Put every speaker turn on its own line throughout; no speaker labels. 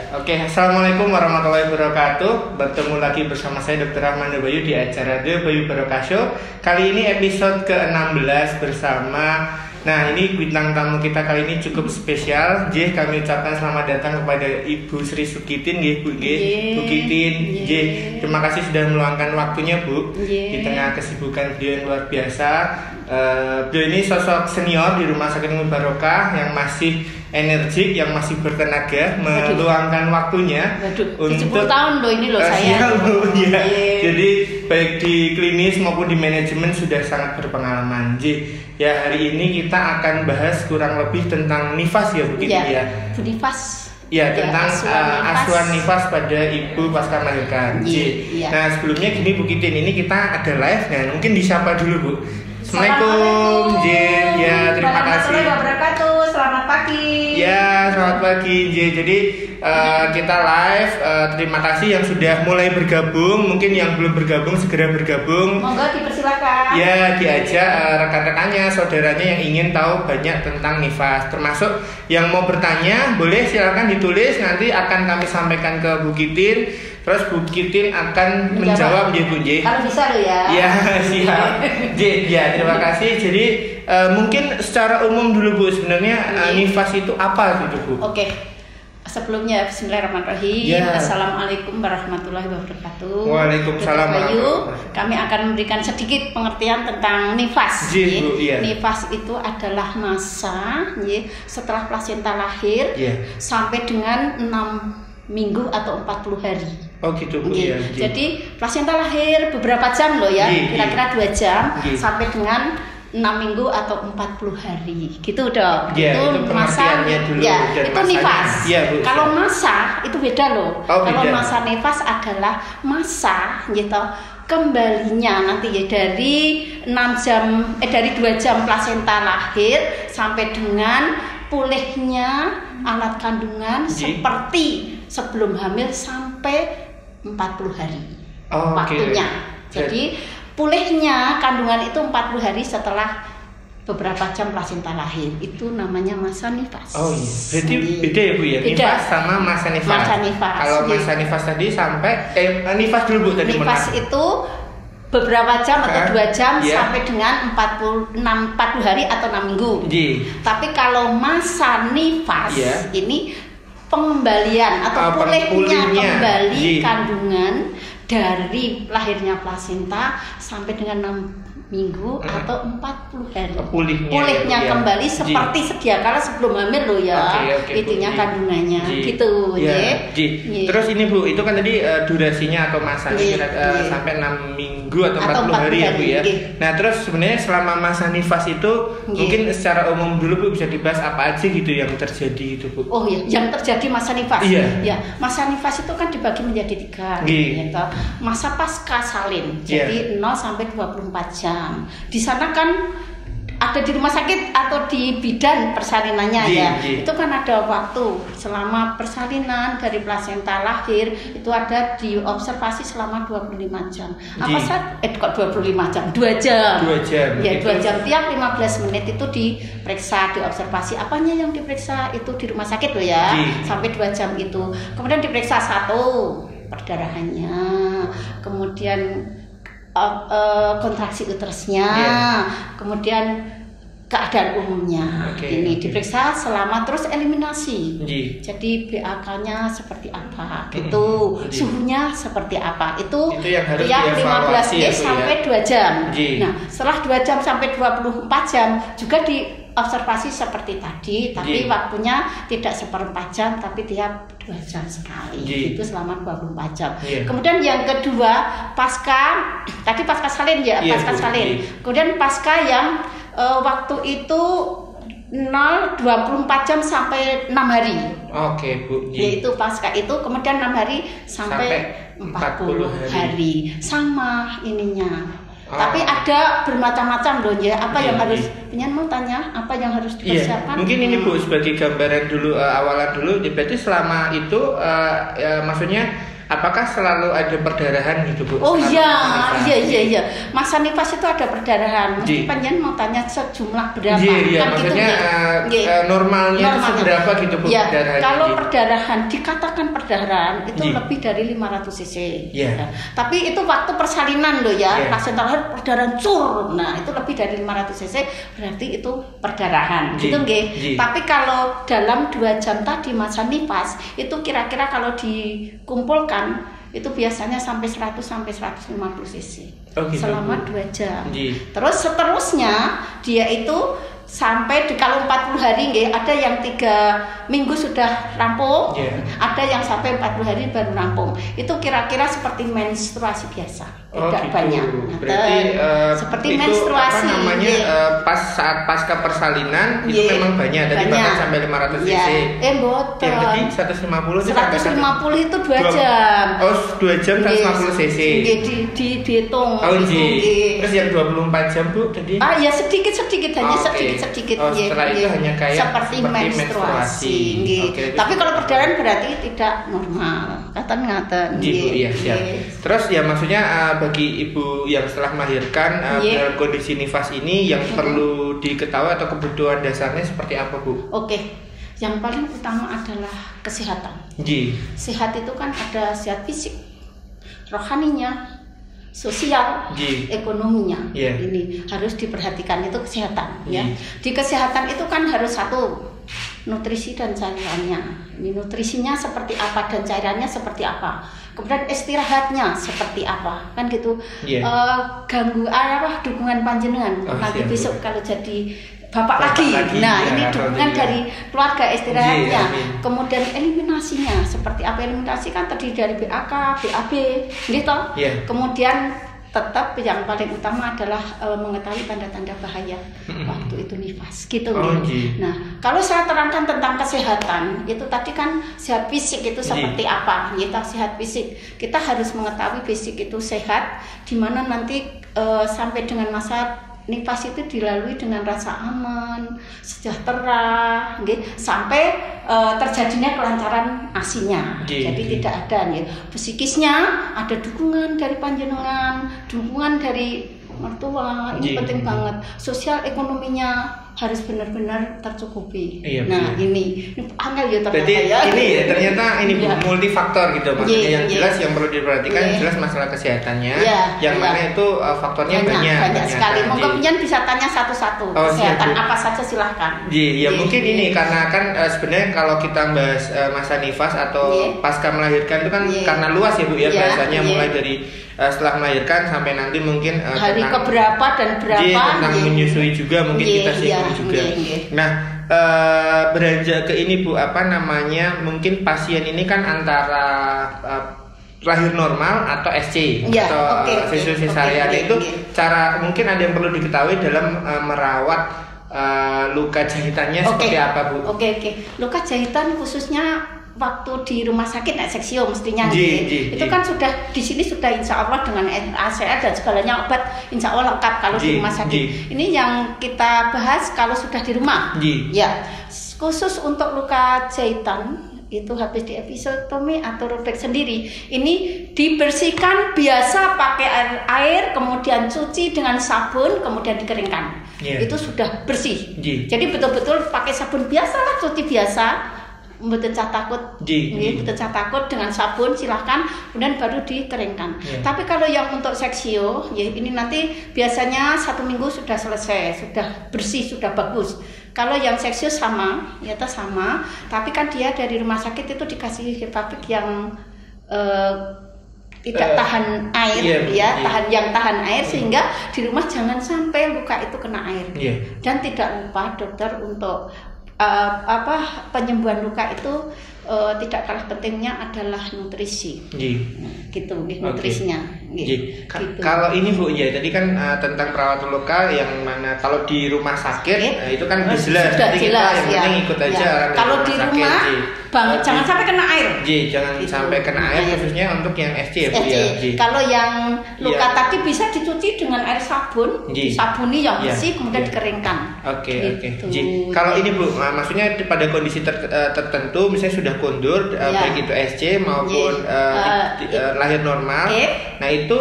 Oke, assalamualaikum warahmatullahi wabarakatuh. Bertemu lagi bersama saya Dr. Rahman Bayu di acara The Bayu Barokah Show. Kali ini episode ke-16 bersama. Nah, ini bintang tamu kita kali ini cukup spesial. Kami ucapkan selamat datang kepada Ibu Sri Sukitin, Bu Kitin. Terima kasih sudah meluangkan waktunya, Bu. Di tengah kesibukan beliau yang luar biasa. Beliau ini sosok senior di Rumah Sakit Umi Barokah yang masih energik, yang masih bertenaga, meluangkan waktunya untuk
10 tahun loh ini loh saya.
Jadi baik di klinis maupun di manajemen sudah sangat berpengalaman. Ya, hari ini kita akan bahas kurang lebih tentang nifas ya Bu Kitin ya.
Nifas.
Ya, tentang asuhan nifas pada ibu pasca melahirkan. Nah, sebelumnya gini Bu Kitin, ini kita ada live, nah mungkin disapa dulu Bu. Assalamualaikum, ya terima kasih.
Selamat pagi.
Ya, selamat pagi, Jadi kita live. Terima kasih yang sudah mulai bergabung. Mungkin yang belum bergabung segera bergabung.
Monggo dipersilakan.
Ya, diajak rekan-rekannya, saudaranya yang ingin tahu banyak tentang nifas. Termasuk yang mau bertanya, boleh silakan ditulis. Nanti akan kami sampaikan ke Bu Kitin. Terus Bu Kitin akan menjawab Bu.
Kalau bisa loh ya.
Ya, siap. Ya, terima kasih. Jadi mungkin secara umum dulu Bu, sebenarnya nifas itu apa gitu Bu?
Oke. Sebelumnya bismillahirrahmanirrahim. Assalamualaikum warahmatullahi wabarakatuh.
Waalaikumsalam.
Bayu, kami akan memberikan sedikit pengertian tentang nifas. Nifas itu adalah masa setelah plasenta lahir sampai dengan 6 minggu atau 40 hari.
Oh gitu Bu.
Jadi plasenta lahir beberapa jam loh ya, kira-kira 2 jam sampai dengan 6 minggu atau 40 hari gitu dong.
Itu
masa
dulu
itu nifas. Kalau masa itu beda loh. Kalau masa nifas adalah masa gitu kembalinya nanti ya dari 2 jam plasenta lahir sampai dengan pulihnya alat kandungan seperti sebelum hamil sampai 40 hari waktunya. Jadi pulihnya kandungan itu 40 hari setelah beberapa jam plasenta lahir. Itu namanya masa nifas.
Oh iya. Berarti beda ya Bu ya? Nifas sama masa nifas. Kalau masa nifas tadi sampai nifas dulu Bu tadi.
Nifas itu beberapa jam atau 2 jam sampai dengan 40 hari atau 6 minggu. Tapi kalau masa nifas ini pengembalian atau pulihnya kembali kandungan dari lahirnya plasenta sampai dengan 6 minggu atau 40 hari. Pulihnya kembali seperti sedia kala sebelum hamil loh ya. Itunya kandungannya gitu
Terus ini Bu, itu kan tadi durasinya atau masanya sampai 6 minggu atau 40 hari ya Bu ya. Nah, terus sebenarnya selama masa nifas itu mungkin secara umum dulu Bu bisa dibahas apa aja gitu yang terjadi itu Bu.
Oh ya, yang terjadi masa nifas. Ya, masa nifas itu kan dibagi menjadi 3 gitu. Masa pasca salin. Jadi 0 sampai 24 jam. Di sana kan ada di rumah sakit atau di bidan persalinannya itu kan ada waktu selama persalinan dari plasenta lahir itu ada diobservasi selama 25 jam. Kok 25 jam? 2 jam.
2 jam.
Ya, 2 jam tiap 15 menit itu diperiksa, diobservasi. Apanya yang diperiksa itu di rumah sakit loh ya. Sampai 2 jam itu. Kemudian diperiksa 1 perdarahannya. Kemudian kontraksi uterusnya, kemudian keadaan umumnya. Ini diperiksa selama terus eliminasi. Jadi BAK-nya seperti apa, gitu. Suhunya seperti apa. Itu
yang harus
tiap 15 menit sampai 2 jam. Nah, setelah 2 jam sampai 24 jam juga diobservasi seperti tadi, tapi waktunya tidak 1/4 jam tapi tiap 2 jam sekali. Itu selama 24 jam. Kemudian yang kedua, pasca salin pasca salin. Kemudian pasca yang waktu itu 24 jam sampai 6 hari.
Oke Bu.
Yaitu pasca itu kemudian 6 hari sampai 40 hari. Sama ininya. Tapi ada bermacam-macam loh ya. Apa yang harus mau tanya? Apa yang harus dipersiapkan?
Mungkin ini Bu sebagai gambaran dulu awalan dulu. Berarti selama itu maksudnya apakah selalu ada perdarahan gitu Bu?
Oh iya. Masa nifas itu ada perdarahan. Mesti panjenengan mau tanya sejumlah berapa?
Iya,
kan
maksudnya
gitu,
normalnya itu seberapa gitu Bu?
Ya, kalau perdarahan dikatakan perdarahan itu lebih dari 500 cc. Ya. Tapi itu waktu persalinan loh ya. Pasien terakhir perdarahan cur. Nah, itu lebih dari 500 cc berarti itu perdarahan. Gitu nggih. Tapi kalau dalam 2 jam tadi masa nifas itu kira-kira kalau dikumpulkan itu biasanya sampai 100 sampai 150 cc selama 2 jam. Terus seterusnya dia itu sampai kalau 40 hari nggih, ada yang 3 minggu sudah rampung, ada yang sampai 40 hari baru rampung. Itu kira-kira seperti menstruasi biasa, tidak banyak.
Berarti
seperti
itu
menstruasi.
Apa namanya saat pasca persalinan itu memang banyak, dari bahkan sampai 500 cc.
Mboten.
Yang tadi 150
itu 2 jam.
Oh, 2 jam 150 cc.
Dihitung.
Oh, terus yang 24 jam Bu tadi?
Ya sedikit hanya sedikit.
Setelah itu hanya kayak
seperti menstruasi. Tapi kalau perdarahan berarti tidak normal. Ngaten.
Iya, siap. Terus ya maksudnya bagi ibu yang setelah melahirkan dalam kondisi nifas ini yang perlu diketahui atau kebutuhan dasarnya seperti apa Bu?
Yang paling utama adalah kesehatan. Sehat itu kan ada sehat fisik, rohaninya, sosial, ekonominya. Ini harus diperhatikan, itu kesehatan ya. Di kesehatan itu kan harus satu, nutrisi dan cairannya. Ini nutrisinya seperti apa dan cairannya seperti apa. Kemudian istirahatnya seperti apa, kan gitu. Dukungan panjenengan nanti besok kalau jadi bapak lagi. Nah, ini dukungan dari keluarga, istirahatnya. Kemudian eliminasinya seperti apa? Eliminasi kan terdiri dari BAK, BAB, gitu. Kemudian tetap yang paling utama adalah mengetahui tanda-tanda bahaya waktu itu nifas, gitu. Nah, kalau saya terangkan tentang kesehatan, itu tadi kan sehat fisik itu seperti apa? Kita sehat fisik, kita harus mengetahui fisik itu sehat, di mana nanti sampai dengan masa nifas itu dilalui dengan rasa aman, sejahtera, sampai terjadinya kelancaran ASI-nya. Jadi tidak ada psikisnya, ada dukungan dari panjenengan, dukungan dari mertua, ini penting banget. Sosial ekonominya harus benar-benar tercukupi. Nah, ini angel ya ternyata.
Berarti ternyata ini multifaktor gitu. Maksudnya yang jelas yang perlu diperhatikan jelas masalah kesehatannya. Yang mana itu faktornya banyak
sekali. Mungkin bisa tanya satu-satu. Kesehatan apa saja silahkan.
Mungkin ini karena kan sebenarnya kalau kita bahas masa nifas atau pasca melahirkan itu kan karena luas ya Bu ya, bahasanya mulai dari setelah melahirkan sampai nanti mungkin
hari keberapa dan berapa,
tentang menyusui juga mungkin kita singgung juga. Nah, beranjak ke ini Bu, mungkin pasien ini kan antara lahir normal atau SC atau cesarean itu cara mungkin ada yang perlu diketahui dalam merawat luka jahitannya seperti apa Bu?
Luka jahitan khususnya waktu di rumah sakit seksio mestinya itu kan sudah di sini sudah insya Allah dengan ACR dan segalanya obat insya Allah lengkap kalau di rumah sakit. Ini yang kita bahas kalau sudah di rumah. Khusus untuk luka jahitan itu habis di episiotomi atau robek sendiri, ini dibersihkan biasa pakai air kemudian cuci dengan sabun kemudian dikeringkan. Itu sudah bersih. Jadi betul-betul pakai sabun biasa lah, cuci biasa. Betul takut dengan sabun silahkan, kemudian baru dikeringkan. Tapi kalau yang untuk seksio ini nanti biasanya 1 minggu sudah selesai, sudah bersih, sudah bagus. Kalau yang seksio sama, tapi kan dia dari rumah sakit itu dikasih fabrik yang tidak tahan air, tahan air sehingga di rumah jangan sampai luka itu kena air. Dan tidak lupa dokter untuk penyembuhan luka itu tidak kalah pentingnya adalah nutrisi. Nutrisinya.
Gitu. Kalau ini Bu tadi kan tentang perawatan luka yang mana kalau di rumah sakit itu kan jelas. Jadi kita yang penting ikut aja
kalau di rumah jangan sampai kena air.
Jangan sampai kena air khususnya untuk yang SC ya Bu ya.
Kalau yang luka tadi bisa dicuci dengan air sabun, disabuni yang bersih kemudian dikeringkan.
Oke. Kalau ini Bu, maksudnya pada kondisi tertentu misalnya sudah kondur baik itu SC maupun lahir normal. Nah itu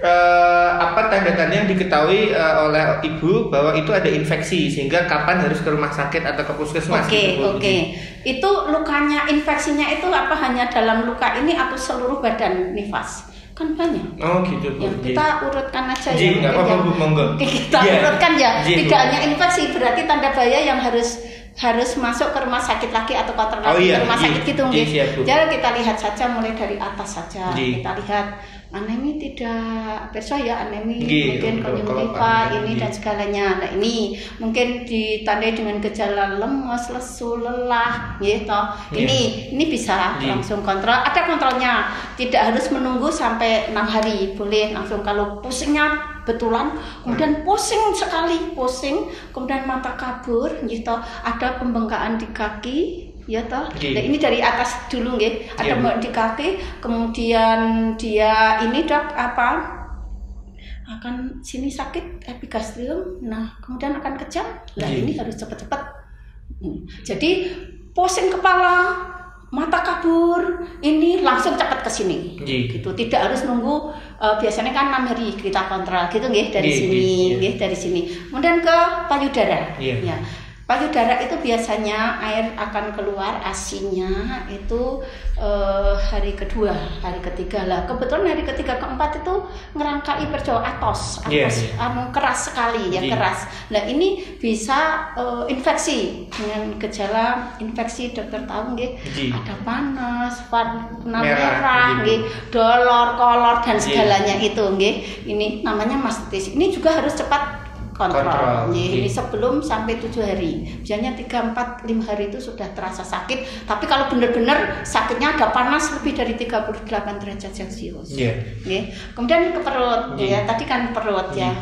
apa tanda-tanda yang diketahui oleh ibu bahwa itu ada infeksi sehingga kapan harus ke rumah sakit atau ke puskesmas?
Itu lukanya, infeksinya itu apa hanya dalam luka ini atau seluruh badan nifas? Kan banyak.
Oh gitu Bu.
Kita urutkan aja
ya. Nggak apa-apa Bu, monggo.
Kita urutkan ya. Tidak hanya infeksi, berarti tanda bahaya yang harus masuk ke rumah sakit lagi atau kontrol lagi ke rumah sakit gitu. Jadi kita lihat saja mulai dari atas saja. Kita lihat anemi tidak besok ya, anemi mungkin konjungtiva ini dan segalanya. Nah ini mungkin ditandai dengan gejala lemas, lesu, lelah gitu. Ini bisa langsung kontrol. Ada kontrolnya, tidak harus menunggu sampai 6 hari, boleh langsung. Kalau pusingnya betulan, kemudian pusing sekali, kemudian mata kabur gitu, ada pembengkakan di kaki ya toh. Nah ini dari atas dulu nggih, ada di kaki, kemudian dia ini Dok akan sini sakit epigastrium, nah kemudian akan kejang. Nah ini harus cepat-cepat. Jadi pusing kepala, mata kabur, ini langsung cepat ke sini. Gitu. Tidak harus nunggu, biasanya kan 6 hari kita kontrol gitu nggih dari sini, dari sini. Kemudian ke payudara. Ya. Payudara itu biasanya air akan keluar asinya itu hari kedua, hari ketiga lah. Kebetulan hari ketiga keempat itu ngerangkai perjo atos keras sekali ya, keras. Nah ini bisa infeksi dengan gejala infeksi, dokter tahu nggih, ada panas, warna merah, dolor, kolor dan segalanya itu nggih. Ini namanya mastitis. Ini juga harus cepat kontrol. Ini sebelum sampai 7 hari. Biasanya 3, 4, 5 hari itu sudah terasa sakit. Tapi kalau benar-benar sakitnya ada panas lebih dari 38 derajat Celcius. Kemudian ke perut ya. Tadi kan perut ya.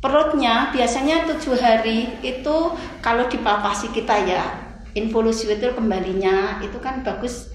Perutnya biasanya 7 hari itu kalau dipalpasi kita ya, involusi itu kembalinya itu kan bagus.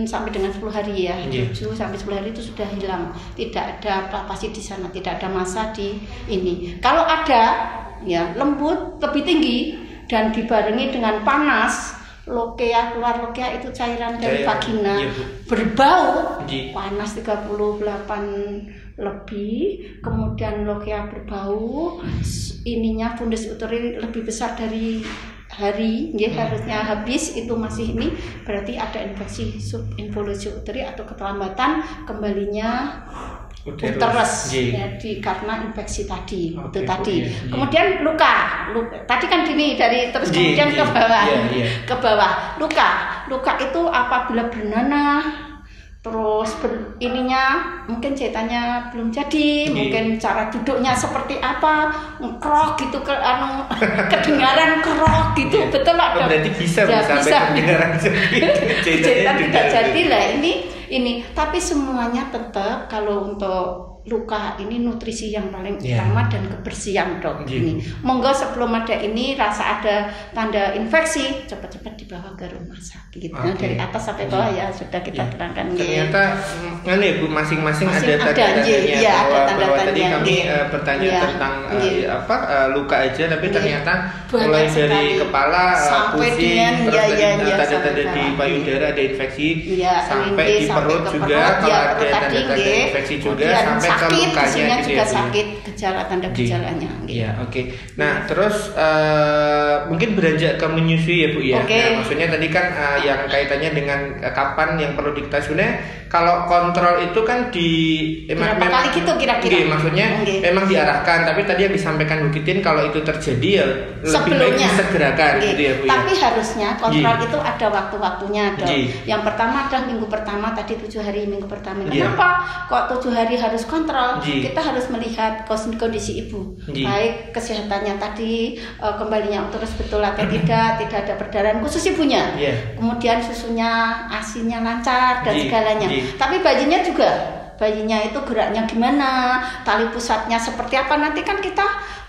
Sampai dengan 10 hari ya, 7 sampai 10 hari itu sudah hilang, tidak ada palpasi di sana, tidak ada massa di ini. Kalau ada ya lembut lebih tinggi dan dibarengi dengan panas, lokea, keluar lokea itu cairan dari vagina, berbau, panas 38 lebih, kemudian lokea berbau, ininya fundus uteri lebih besar dari hari, harusnya habis itu masih ini, berarti ada infeksi subinvolusi uteri atau keterlambatan kembalinya uterus karena infeksi tadi. Itu tadi. Kemudian luka. Tadi kan gini dari terus kemudian ke bawah. Ke bawah. Luka itu apabila bernanah, terus ininya mungkin jahitannya belum jadi, mungkin cara duduknya seperti apa, krok gitu, kedengaran krok gitu, betul lah.
Berarti bisa kedengaran
jahitan tidak jadi lah ini. Tapi semuanya tetap kalau untuk luka ini nutrisi yang paling utama dan kebersihan Dok. Ini monggo sebelum ada ini rasa ada tanda infeksi cepat-cepat dibawa ke rumah sakit. Dari atas sampai bawah ya sudah kita terangkan.
Ternyata Bu masing-masing ada tanda-tandanya bahwa tadi kami bertanya tentang luka aja, tapi ternyata mulai dari kepala pusing, terus tanda-tanda di payudara ada infeksi, sampai di perut juga kalau ada tanda-tanda infeksi juga, sampai
sakit,
lukanya
juga sakit, gejala tanda gejalanya.
Nah terus mungkin beranjak ke menyusui ya Bu ya. Nah, maksudnya tadi kan yang kaitannya dengan kapan yang perlu diketahui. Sebenarnya kalau kontrol itu kan
berapa kali gitu kira-kira?
Maksudnya memang diarahkan, tapi tadi yang disampaikan Bu Kitin kalau itu terjadi ya lebih baik disegerakan gitu ya Bu ya. Tapi
harusnya kontrol itu ada waktu-waktunya Dok. Yang pertama adalah minggu pertama tadi 7 hari minggu pertama. Kenapa kok 7 hari harus kontrol? Kita harus melihat kondisi ibu, baik kesehatannya tadi, kembalinya uterus betul atau tidak ada perdarahan khusus ibunya, kemudian susunya, asinya lancar dan segalanya. Tapi bayinya juga bayinya itu geraknya gimana, tali pusatnya seperti apa. Nanti kan kita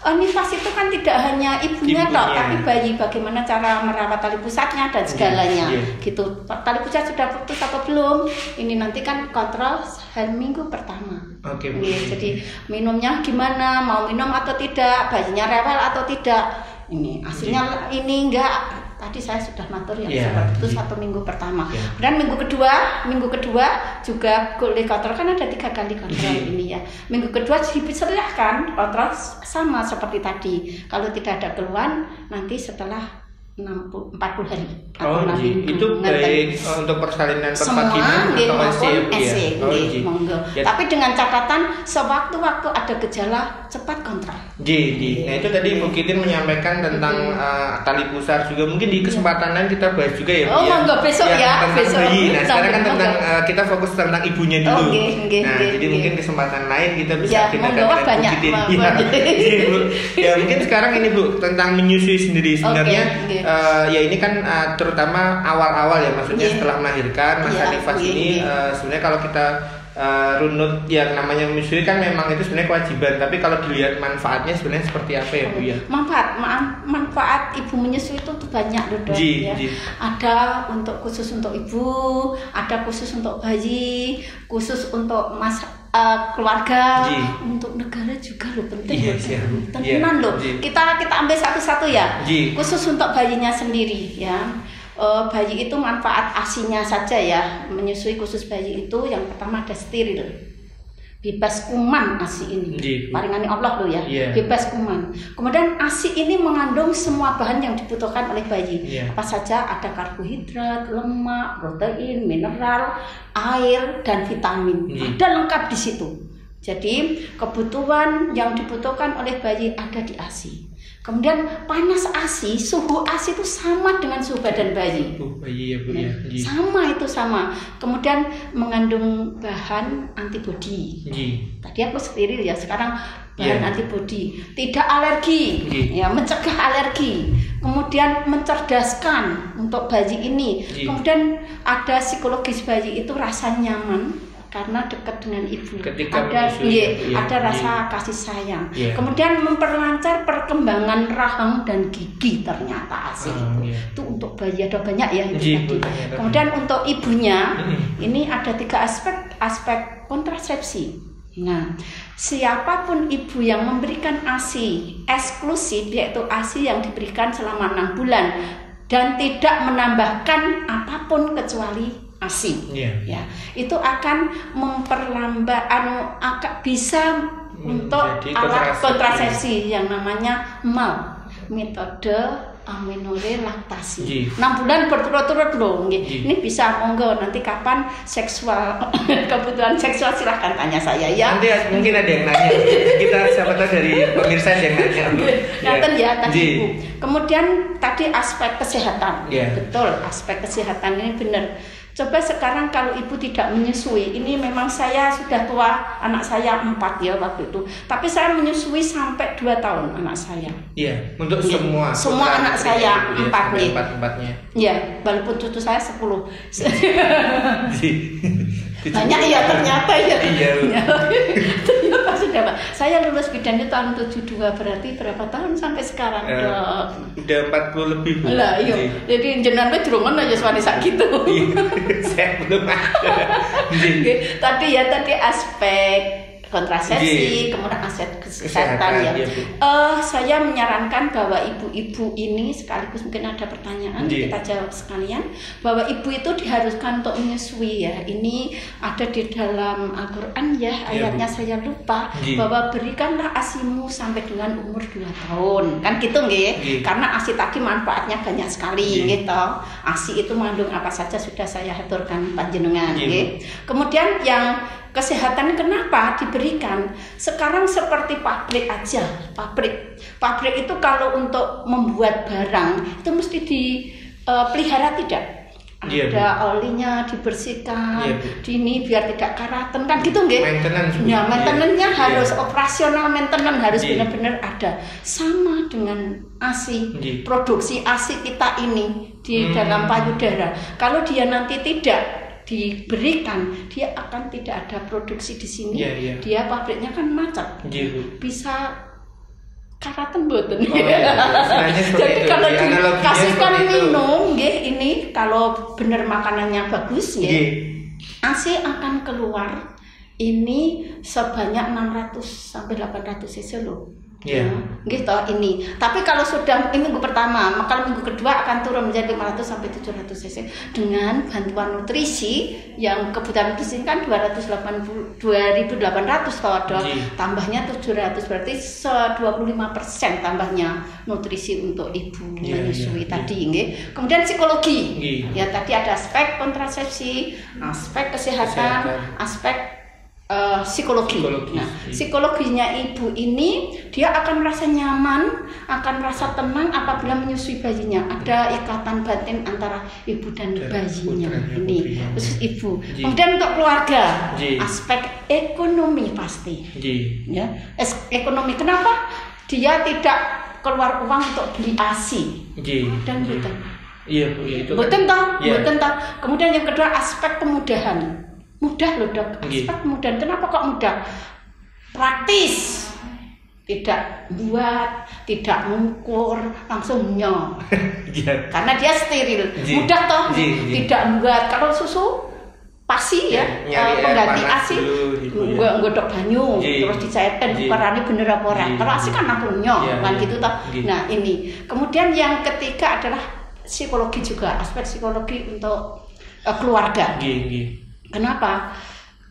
nifas itu kan tidak hanya ibunya toh, tapi bayi bagaimana cara merawat tali pusatnya dan segalanya gitu. Tali pusat sudah putus atau belum, ini nanti kan kontrol hari minggu pertama. Jadi minumnya gimana, mau minum atau tidak, bayinya rewel atau tidak, ini hasilnya ini enggak. Tadi saya sudah ngatur yang seperti itu 1 minggu pertama. Dan minggu kedua juga boleh kontrol, kan ada 3 kali kontrol ini ya. Minggu kedua dipersilahkan kontrol sama seperti tadi. Kalau tidak ada keluhan nanti setelah 40 hari atau 6 minggu.
Itu baik untuk persalinan perpaginan atau
SC. Tapi dengan catatan sewaktu-waktu ada gejala cepat kontrol.
Nah itu tadi Bu Kitin menyampaikan tentang tali pusar juga, mungkin di kesempatan lain kita bahas juga ya.
Besok ya.
Besok. Nah sekarang kan tentang kita fokus tentang ibunya dulu. Jadi mungkin kesempatan lain kita bisa kita dengan Bu Kitin. Ya mungkin sekarang ini Bu tentang menyusui sendiri sebenarnya. Ya ini kan terutama awal-awal ya, maksudnya setelah melahirkan masa nifas ini sebenarnya kalau kita runut yang namanya menyusui kan memang itu sebenarnya kewajiban, tapi kalau dilihat manfaatnya sebenarnya seperti apa ya Bu ya?
Manfaat ibu menyusui itu banyak loh ya. Ada khusus untuk ibu, ada khusus untuk bayi, khusus untuk keluarga, untuk negara juga loh, penting tenan loh. Kita ambil satu-satu ya. Khusus untuk bayinya sendiri ya. Bayi itu manfaat ASI-nya saja ya, menyusui khusus bayi itu yang pertama ada steril, bebas kuman ASI ini, paringani Allah loh ya, bebas kuman. Kemudian ASI ini mengandung semua bahan yang dibutuhkan oleh bayi, apa saja, ada karbohidrat, lemak, protein, mineral, air dan vitamin, ada lengkap di situ. Jadi kebutuhan yang dibutuhkan oleh bayi ada di ASI. Kemudian panas ASI, suhu ASI itu sama dengan suhu badan bayi. Sama. Kemudian mengandung bahan antibodi. Tadi aku steril ya, sekarang bahan antibodi. Tidak alergi, ya mencegah alergi. Kemudian mencerdaskan untuk bayi ini. Kemudian ada psikologis bayi itu rasa nyaman karena dekat dengan ibu, ada rasa kasih sayang. Kemudian memperlancar perkembangan rahang dan gigi, ternyata ASI itu untuk bayi ada banyak ya tadi. Kemudian untuk ibunya ini ada 3 aspek kontrasepsi. Nah, siapapun ibu yang memberikan ASI eksklusif, yaitu ASI yang diberikan selama 6 bulan dan tidak menambahkan apapun kecuali ASI, ya itu akan memperlambat, bisa untuk alat kontrasepsi yang namanya MAL, metode amenorrhea laktasi. 6 bulan berturut-turut loh. Ini bisa monggo nanti kapan kebutuhan seksual silahkan tanya saya ya.
Nanti mungkin ada yang nanya. Kita siapa tahu dari pemirsa yang nanya.
Nanti ya tadi Bu. Kemudian tadi aspek kesehatan. Betul, aspek kesehatan ini benar. Coba sekarang kalau ibu tidak menyusui, ini memang saya sudah tua, anak saya 4 ya waktu itu. Tapi saya menyusui sampai 2 tahun anak saya.
Untuk semua
anak saya 4 nih.
4-4-nya.
Walaupun cucu saya 10. Banyak ya ternyata ya. Ternyata sudah Pak. Saya lulus bidan itu tahun 72, berarti berapa tahun sampai sekarang?
Udah 40 lebih Bu.
Lah iya. Jadi jenengan wis durung ono ya suwane sak gitu.
Saya belum ada.
Tadi aspek kontrasepsi, kemudian aspek kesehatan ya. Saya menyarankan bahwa ibu-ibu ini, sekaligus mungkin ada pertanyaan kita jawab sekalian, bahwa ibu itu diharuskan untuk menyusui ya. Ini ada di dalam Al-Quran ya, ayatnya saya lupa, bahwa berikanlah ASImu sampai dengan umur 2 tahun, kan gitu nggih? Karena ASI tadi manfaatnya banyak sekali gitu. ASI itu mengandung apa saja sudah saya aturkan panjenengan nggih. Kemudian yang kesehatan kenapa diberikan? Sekarang seperti pabrik aja. Pabrik itu kalau untuk membuat barang itu mesti dipelihara tidak? Ada olinya dibersihkan, ini biar tidak karaten kan gitu nggih. Maintenance-nya harus operasional, maintenance harus benar-benar ada. Sama dengan ASI, produksi ASI kita ini di dalam payudara. Kalau dia nanti tidak diberikan, dia akan tidak ada produksi di sini. Dia pabriknya kan macet. Bisa karatan boten. Jadi kalau dikasihkan minum ini kalau benar makanannya bagus ASI akan keluar ini sebanyak 600 sampai 800 cc loh. Gitu ini. Tapi kalau sudah minggu pertama, maka minggu kedua akan turun menjadi 500 sampai 700 cc dengan bantuan nutrisi yang kebutuhan nutrisi kan 2.800 kalau ada tambahnya 700 berarti 25% tambahnya nutrisi untuk ibu menyusui tadi Kemudian psikologi. Ya tadi ada aspek kontrasepsi, aspek kesehatan, aspek psikologi. Nah, psikologinya ibu ini dia akan merasa nyaman, akan merasa tenang apabila menyusui bayinya. Ada ikatan batin antara ibu dan bayinya. Ini khusus ibu. Kemudian untuk keluarga, aspek ekonomi pasti. Ya, ekonomi. Kenapa? Dia tidak keluar uang untuk beli ASI. Dan gitu.
Iya Bu, itu.
Betul toh? Kemudian yang kedua aspek kemudahan. Mudah loh dok, aspek kemudahan. Kenapa kok mudah? Praktis, tidak buat, tidak mengukur, langsung nyok. Karena dia steril, mudah toh, tidak buat. Kalau susu pasti pengganti ASI, nggodok banyu, terus dicairkan, ukurannya bener apa orang. Kalau ASI kan langsung nyok, kan gitu toh. Nah ini, kemudian yang ketiga adalah psikologi juga, aspek psikologi untuk keluarga. Kenapa?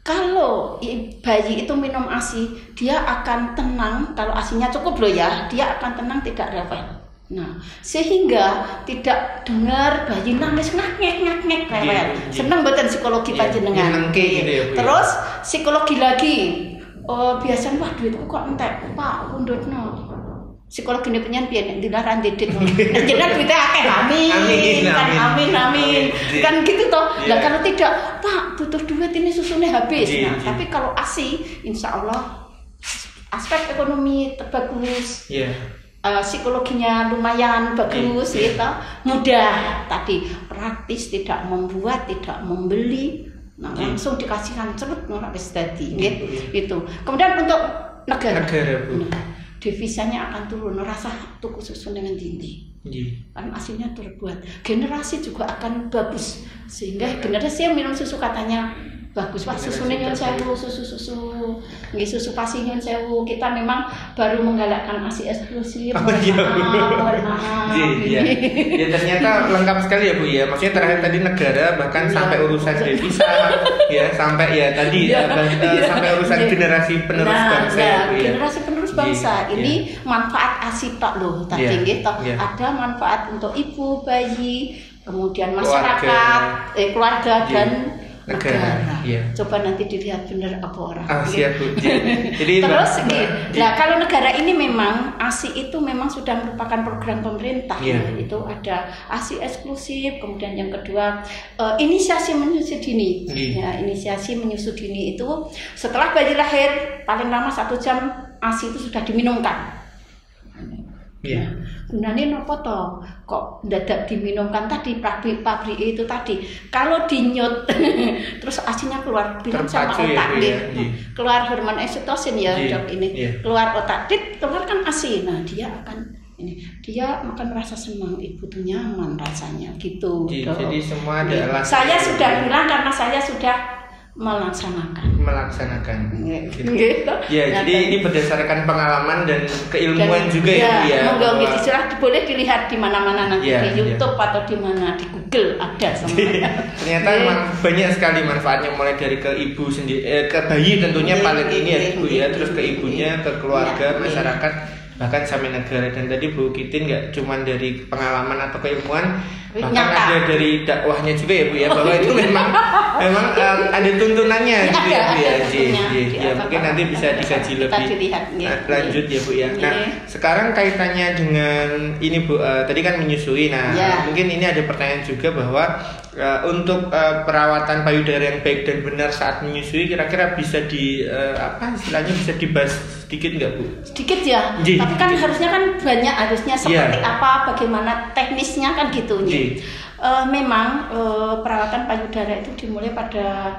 Kalau bayi itu minum ASI, dia akan tenang. Kalau ASInya cukup loh ya, dia akan tenang, tidak rewel. Nah, sehingga tidak dengar bayi nangis ngek rewel. Seneng betul psikologi panjenengan. Terus psikologi lagi. Biasanya wah duitku kok entek, Pak, pundutno. Psikologi ini penyen piye dilarang didik. Jenengan duitnya akeh amin. Kan gitu toh. Lah kalau tidak, Pak, butuh duit ini susunya habis. Nah, tapi kalau ASI insya Allah aspek ekonomi bagus. Psikologinya lumayan bagus gitu. Mudah tadi, praktis, tidak membuat, tidak membeli. Nah, langsung dikasihkan cepet ora wis dadi gitu. Kemudian untuk negara Bu. Devisanya akan turun, rasa tuku susu dengan tinggi. Kan aslinya terbuat. Generasi juga akan bagus sehingga generasi yang minum susu katanya bagus. Wah susunya nyon sewu, susu pasti nyon sewu. Kita memang baru menggalakkan ASI eksklusif.
Ya ternyata lengkap sekali ya Bu ya. Maksudnya terakhir tadi negara bahkan sampai urusan devisa sampai sampai urusan generasi penerus bangsa
generasi penerus bangsa ini manfaat ASI tok loh tadi gitu. Ada manfaat untuk ibu, bayi, kemudian masyarakat, keluarga dan negara. Coba nanti dilihat benar apa orang.
Siap Bu. Jadi
terus nah kalau negara ini memang ASI itu memang sudah merupakan program pemerintah. Itu ada ASI eksklusif, kemudian yang kedua inisiasi menyusui dini. Inisiasi menyusui dini itu setelah bayi lahir paling lama 1 jam ASI itu sudah diminumkan. Gunanya nopo toh kok dadak diminumkan tadi pabrik itu tadi kalau dinyut terus ASInya keluar bilang sama otak keluar hormon oksitosin dok ini keluar otak keluarkan ASI. Nah dia akan dia akan merasa senang, ibu tuh nyaman rasanya gitu.
Jadi semua adalah
saya sudah bilang karena saya sudah melaksanakan
gitu. Jadi ini berdasarkan pengalaman dan keilmuan juga
boleh dilihat di mana-mana nanti di YouTube atau di mana di Google ada semuanya.
Ternyata banyak sekali manfaatnya mulai dari ke ibu sendiri, ke bayi tentunya paling ini ya Bu ya, terus ke ibunya, ke keluarga, masyarakat, bahkan sampai negara. Dan tadi Bu Kitin nggak cuma dari pengalaman atau keilmuan, bahkan ada dari dakwahnya juga ya Bu ya, bahwa itu memang ada tuntunannya gitu ya Bu ya. Mungkin nanti bisa dikaji lebih lanjut ya Bu ya. Nah sekarang kaitannya dengan ini Bu, tadi kan menyusui. Nah mungkin ini ada pertanyaan juga bahwa untuk perawatan payudara yang baik dan benar saat menyusui kira-kira bisa istilahnya bisa dibahas sedikit nggak Bu?
Sedikit ya. Tapi kan harusnya kan banyak harusnya seperti apa, bagaimana teknisnya kan gitu. memang perawatan payudara itu dimulai pada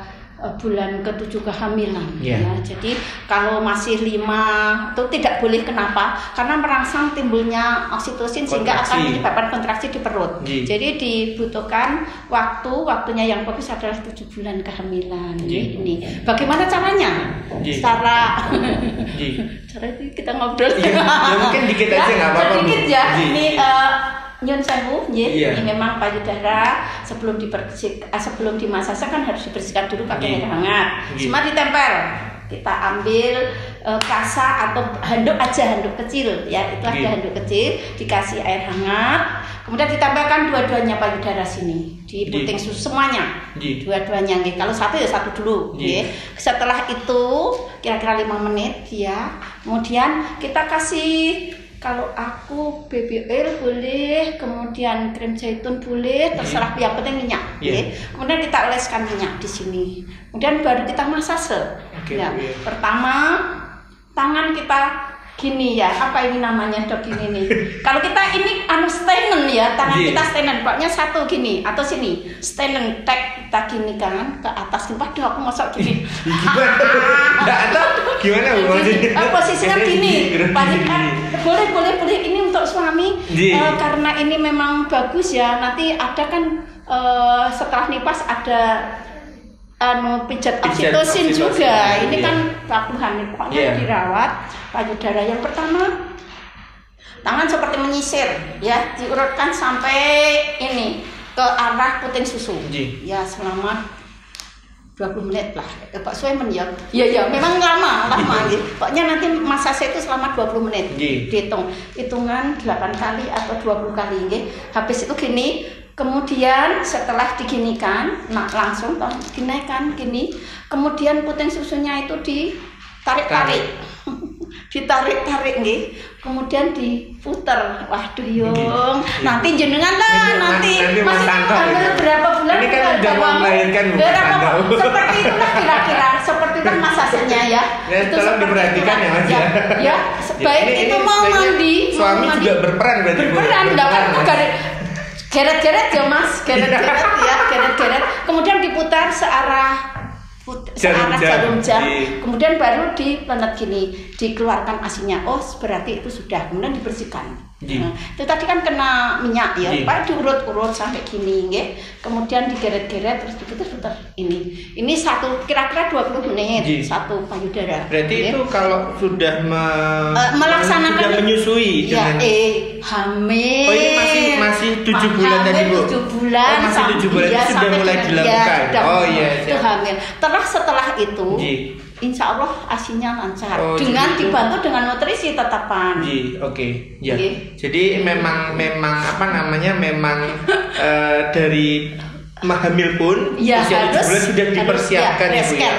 bulan ke-7 kehamilan ya. Jadi kalau masih 5 itu tidak boleh. Kenapa? Karena merangsang timbulnya oksitosin sehingga akan menyebabkan kontraksi di perut. Jadi dibutuhkan waktunya yang bagus adalah 7 bulan kehamilan. Ini bagaimana caranya? Cara kita ngobrol
ya, mungkin dikit aja nggak apa-apa.
Sedikit ya. Ini Nyun sewu, ini memang payudara sebelum dimasak kan harus dibersihkan dulu pakai air hangat. Cuma ditempel. Kita ambil kasa atau handuk aja, handuk kecil ya, itu ada handuk kecil, dikasih air hangat, kemudian ditambahkan dua-duanya payudara sini di puting susu semuanya, dua-duanya. Kalau satu ya satu dulu. Setelah itu kira-kira 5 menit ya, kemudian kita kasih. Kalau aku baby oil boleh, kemudian krim zaitun boleh, terserah, yang penting minyak. Kemudian kita oleskan minyak di sini. Kemudian baru kita masase. Pertama tangan kita gini ya, apa ini namanya dok ini nih. Kalau kita ini stenen ya, tangan kita stenen, pokoknya satu gini atau sini, stenen tek kita gini kan ke atas. Waduh, aku masuk gini.
Gimana
posisinya gini. Boleh ini untuk suami karena ini memang bagus ya. Nanti ada kan setelah nipas ada pijat oksitosin juga. Ini kan waktu hamil, pokoknya dirawat payudara. Yang pertama, tangan seperti menyisir ya, diurutkan sampai ini ke arah puting susu. Ya, selama 20 menit lah. Pak Suemen ya. Ya, memang lama gitu. Pokoknya nanti masase itu selama 20 menit. Hitungan 8 kali atau 20 kali nggih. Habis itu gini. Kemudian setelah diginikan, langsung dinaikkan gini. Kemudian puting susunya itu ditarik-tarik. Ditarik-tarik nggih. Kemudian diputer. Waduh Yung, nanti jenengan lah nanti masih hamil berapa bulan?
Ini kan udah mau melahirkan
seperti itulah kira-kira. Seperti itu masasenya ya. Itu
tolong diperhatikan ya Mas ya.
Ya, baik itu mau mandi.
Suami juga berperan berarti.
Berperan, geret-geret ya Mas, geret-geret ya, geret-geret. Kemudian diputar searah jarum jam, kemudian baru dipenet gini, dikeluarkan asinya. Oh, berarti itu sudah. Kemudian dibersihkan. Itu tadi kan kena minyak ya, Pak, diurut-urut sampai gini, nggih. Kemudian digeret-geret terus diputar-putar ini. Ini satu kira-kira 20 menit satu payudara.
Berarti itu kalau sudah
melaksanakan
sudah menyusui
ya, hamil.
Oh, ini masih 7 bulan tadi Bu.
7 bulan.
Masih 7 bulan itu sudah mulai dilakukan. Itu
hamil. Setelah itu insya Allah asinya lancar dengan dibantu dengan nutrisi tetapan.
Jadi memang apa namanya dari hamil pun usia 7 bulan sudah dipersiapkan ya Bu ya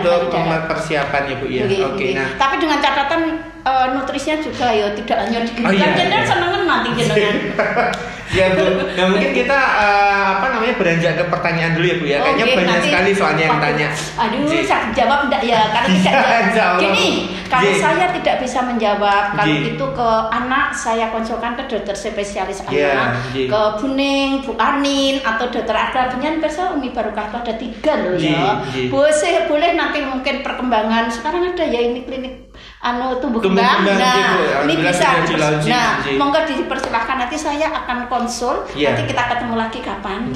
untuk persiapan ya Bu ya. Nah
tapi dengan catatan nutrisinya juga ya tidak hanya diginikan. Jenengan senengan nanti jenengan.
Ya Bu, nah mungkin kita beranjak ke pertanyaan dulu ya Bu ya. Kayaknya banyak sekali soalnya yang tanya.
Saya jawab enggak ya? Karena tidak jawab. Gini, kalau saya tidak bisa menjawab, kalau itu ke anak saya konsulkan ke dokter spesialis anak, ke Buning, Bu Anin atau dokter Agra Benyan Persa Umi Barokah itu ada 3 loh ya. Boleh nanti mungkin perkembangan sekarang ada ya ini klinik tumbuh kembang. Nah, ini bisa. Nah, monggo dipersilahkan nanti saya akan konsul. Nanti kita ketemu lagi kapan?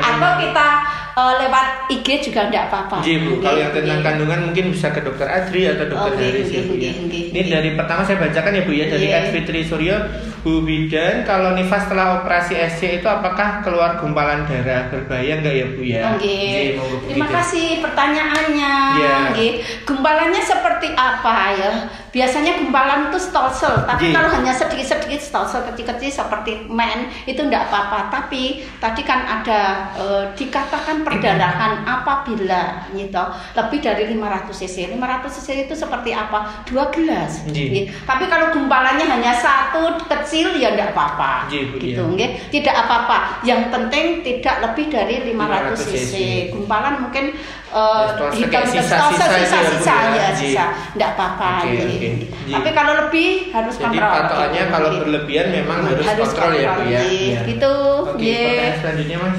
Atau kita lewat IG juga tidak apa-apa.
Kalau yang tentang kandungan mungkin bisa ke dokter Adri atau dokter Haris ya Bu ya. Ini dari pertama saya bacakan ya Bu ya, dari Fitri Suryo. Bu Bidan, kalau nifas setelah operasi SC itu apakah keluar gumpalan darah? Berbahaya enggak ya Bu ya?
Terima kasih pertanyaannya. Gumpalannya seperti apa ya? Biasanya gumpalan itu stolsel, tapi kalau hanya sedikit-sedikit stolsel kecil-kecil seperti men itu enggak apa-apa. Tapi tadi kan ada dikatakan perdarahan apabila gitu lebih dari 500 cc. 500 cc itu seperti apa? 2 gelas. Gitu. Tapi kalau gumpalannya hanya satu kecil ya enggak apa-apa. Gitu, nggih. Tidak apa-apa. Yang penting tidak lebih dari 500 cc. Gumpalan mungkin hitam sisa ya, enggak apa-apa. Tapi kalau lebih harus kontrol.
Jadi patokannya kalau berlebihan memang harus kontrol ya Bu ya.
Gitu.
Oke, pertanyaan selanjutnya Mas.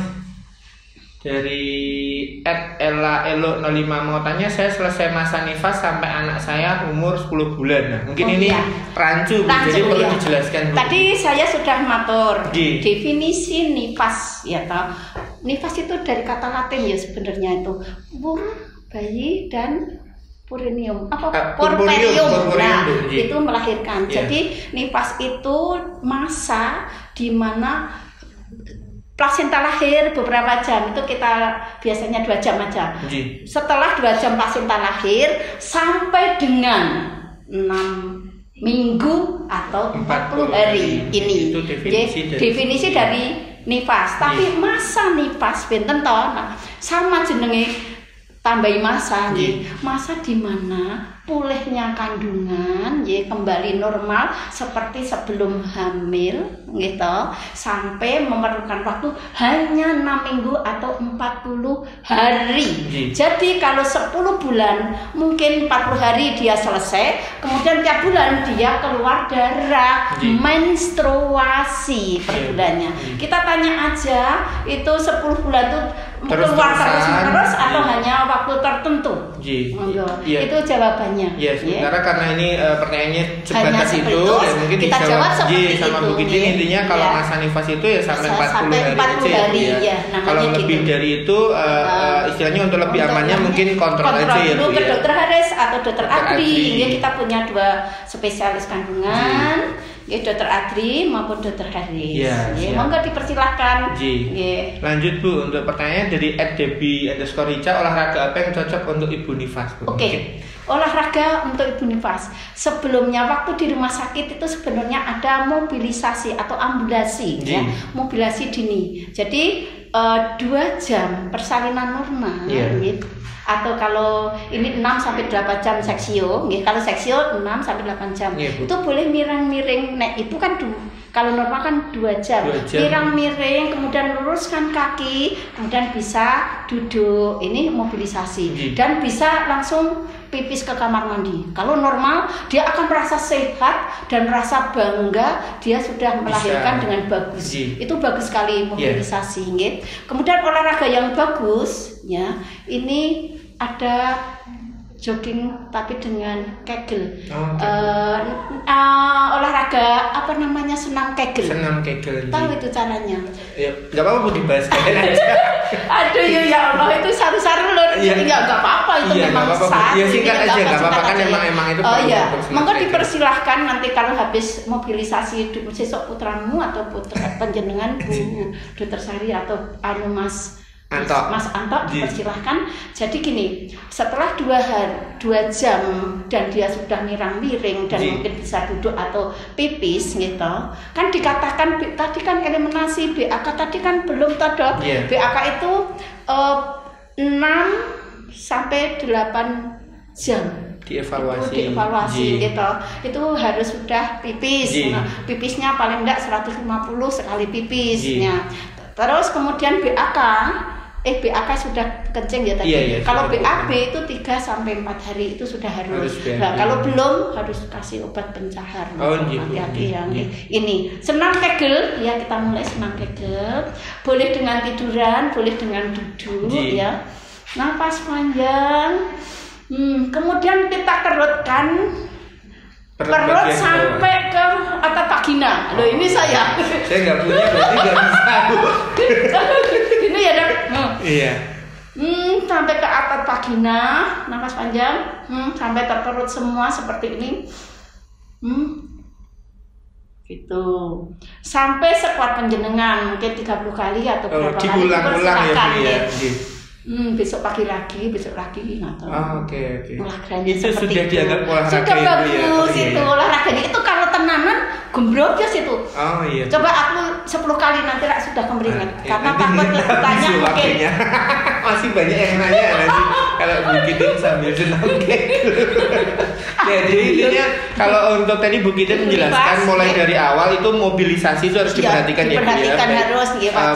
Dari @ella.elo05 mau tanya, saya selesai masa nifas sampai anak saya umur 10 bulan. Nah, mungkin ini rancu, jadi perlu dijelaskan Bu.
Tadi saya sudah matur definisi nifas ya toh. Nifas itu dari kata Latin ya sebenarnya itu bayi dan purinium purpurium. Nah, itu melahirkan. Jadi nifas itu masa di mana plasenta lahir beberapa jam, itu kita biasanya 2 jam aja. Setelah 2 jam plasenta lahir sampai dengan 6 minggu atau 40 hari ini.
Itu
definisi dari nifas. Tapi masa nifas benten toh, sama jenenge tambahi masa masa di mana pulihnya kandungan kembali normal seperti sebelum hamil gitu sampai memerlukan waktu hanya 6 minggu atau 40 hari. Jadi kalau 10 bulan mungkin 40 hari dia selesai, kemudian tiap bulan dia keluar darah menstruasi per bulannya. Kita tanya aja itu 10 bulan itu keluar terus atau hanya waktu tertentu. Itu jawabannya.
Sementara karena ini pertanyaannya sebatas itu, ya mungkin
kita jawab seperti
sama Bu Giti. Intinya kalau masa nifas itu ya sampai 40 hari aja. Kalau lebih dari itu istilahnya untuk lebih amannya mungkin kontrol aja ya Bu.
Ke dokter Haris atau dokter Adri. Kita punya 2 spesialis kandungan. Dokter Adri maupun dokter Haris. Monggo dipersilahkan.
Lanjut Bu, untuk pertanyaan dari @debi_rica, olahraga apa yang cocok untuk ibu nifas Bu?
Oke. Olahraga untuk ibu nifas. Sebelumnya waktu di rumah sakit itu sebenarnya ada mobilisasi atau ambulasi ya, mobilisasi dini. Jadi 2 jam persalinan normal gitu. Atau kalau ini 6 sampai 8 jam seksio, kalau seksio 6 sampai 8 jam. Itu boleh miring-miring. Nah, itu kan kalau normal kan 2 jam. Miring-miring, kemudian luruskan kaki, kemudian bisa duduk. Ini mobilisasi. Dan bisa langsung pipis ke kamar mandi. Kalau normal dia akan merasa sehat dan merasa bangga dia sudah melahirkan dengan bagus. Itu bagus sekali mobilisasi. Kemudian olahraga yang bagus ya, ini ada jogging tapi dengan kegel. Olahraga apa namanya, senam kegel. Tahu itu caranya?
Ya, nggak apa-apa Bu, dibahas aja.
Aduh ya Allah, itu saru-saru loh. Ya nggak apa-apa, itu memang sah.
Ya singkat aja, nggak apa-apa kan emang itu.
Monggo dipersilahkan nanti kalau habis mobilisasi sesok putramu atau putra panjenengan Bu Dokter Sari atau Mas Anto dipersilahkan. Jadi gini, setelah 2 jam dan dia sudah miring-miring dan mungkin bisa duduk atau pipis gitu, kan dikatakan tadi kan eliminasi BAK tadi kan belum tadi. BAK itu 6 sampai 8 jam dievaluasi gitu. Itu harus sudah pipis. Pipisnya paling enggak 150 sekali pipisnya. Terus kemudian BAK sudah kencing ya tadi. Kalau BAB itu 3 sampai 4 hari itu sudah harus. Nah, kalau belum harus kasih obat pencahar. Hati-hati yang ini. Senam kegel ya, kita mulai senam kegel. Boleh dengan tiduran, boleh dengan duduk ya. Nafas panjang. Kemudian kita kerutkan perut sampai ke atas vagina. Loh, ini saya
nggak punya, berarti nggak bisa.
Ini ya dok.
Iya.
Sampai ke atas vagina, nafas panjang, sampai terkerut semua seperti ini. Gitu. Sampai sekuat panjenengan, mungkin 30 kali atau berapa kali.
Diulang-ulang ya.
Besok pagi lagi, besok lagi nggak tahu.
Oke.
Itu
sudah dianggap olahraga.
Sudah bagus itu olahraganya. Itu kalau tenanan gembrojos itu.
Oh iya.
Coba aku 10 kali nanti sudah kemeringat. Karena takut ditanya mungkin.
Masih banyak yang nanya nanti kalau Bukitin sambil senam jadi intinya kalau untuk tadi Bukitin menjelaskan mulai dari awal itu mobilisasi itu harus diperhatikan ya.
Diperhatikan harus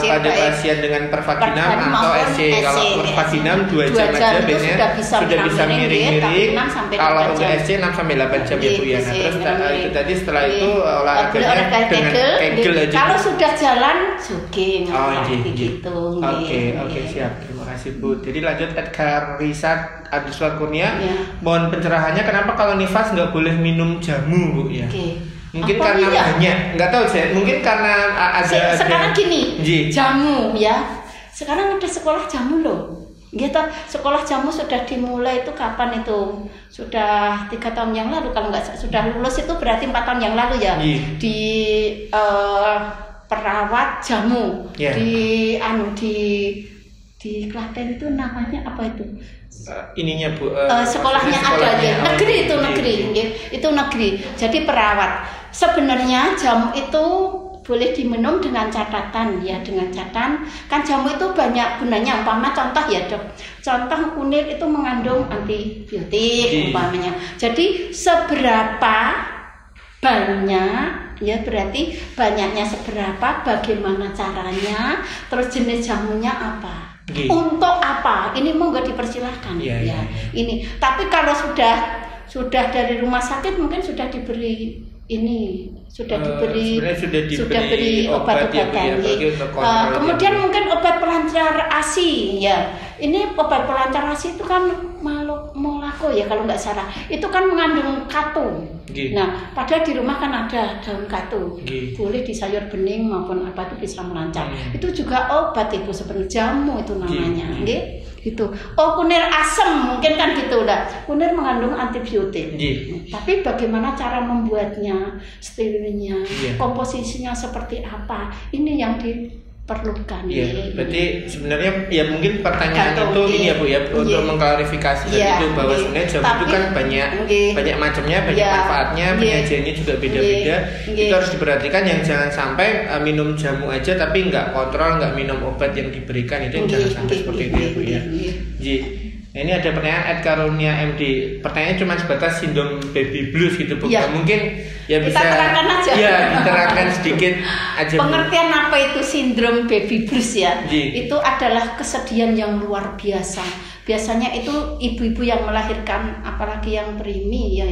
pada pasien dengan pervaginam atau SC. Kalau pervaginam 2 jam aja biasanya sudah bisa miring-miring. Kalau untuk SC 6 sampai 8 jam ya Bu ya. Nah, terus itu tadi setelah itu olahraganya dengan kegel aja.
Kalau sudah jalan jogging
gitu. Oke, siap. Terima kasih Bu. Jadi lanjut Edgar Risat Abduswar Kurnia. Mohon pencerahannya kenapa kalau nifas nggak boleh minum jamu Bu ya? Mungkin apa karena banyak, nggak tahu sih. Mungkin karena
sekarang gini, jamu ya. Sekarang ada sekolah jamu loh. Gitu, sekolah jamu sudah dimulai itu kapan itu? Sudah 3 tahun yang lalu kalau nggak sudah lulus itu berarti 4 tahun yang lalu ya. Di perawat jamu di Klaten itu namanya apa itu?
Ininya Bu.
Sekolahnya ada ya. Negeri itu negeri. Itu negeri. Jadi perawat. Sebenarnya jamu itu boleh diminum dengan catatan ya, dengan catatan kan jamu itu banyak gunanya. Umpama contoh ya Dok, contoh kunir itu mengandung antibiotik umpamanya. Jadi seberapa banyak ya, berarti banyaknya seberapa, bagaimana caranya, terus jenis jamunya apa, untuk apa, ini mau nggak dipersilahkan ya. Ini tapi kalau sudah dari rumah sakit mungkin sudah diberi ini sudah diberi obat-obatan kemudian mungkin obat pelancar ASI ya. Ini obat pelancar ASI itu kan molako ya kalau nggak salah, itu kan mengandung katu. Nah padahal di rumah kan ada daun katu, boleh di sayur bening maupun apa itu bisa melancar. Itu juga obat Ibu, sebenarnya jamu itu namanya gitu. Kunir asem mungkin kan gitu lah, kunir mengandung antibiotik. Tapi bagaimana cara membuatnya, sterilnya, komposisinya seperti apa, ini yang diperlukan.
Berarti sebenarnya ya mungkin pertanyaan itu ini ya Bu ya, untuk mengklarifikasi itu bahwa sebenarnya jamu itu kan banyak macamnya, banyak manfaatnya, penyajiannya juga beda-beda. Itu harus diperhatikan, yang jangan sampai minum jamu aja tapi nggak kontrol, nggak minum obat yang diberikan, itu yang jangan sampai seperti itu ya Bu ya. Nah, ini ada pertanyaan Ed Karunia MD. Pertanyaannya cuma sebatas sindrom baby blues gitu Bu. Mungkin ya bisa
terangkan aja.
Diterangkan sedikit aja.
Pengertian apa itu sindrom baby blues ya? Itu adalah kesedihan yang luar biasa. Biasanya itu ibu-ibu yang melahirkan, apalagi yang primi ya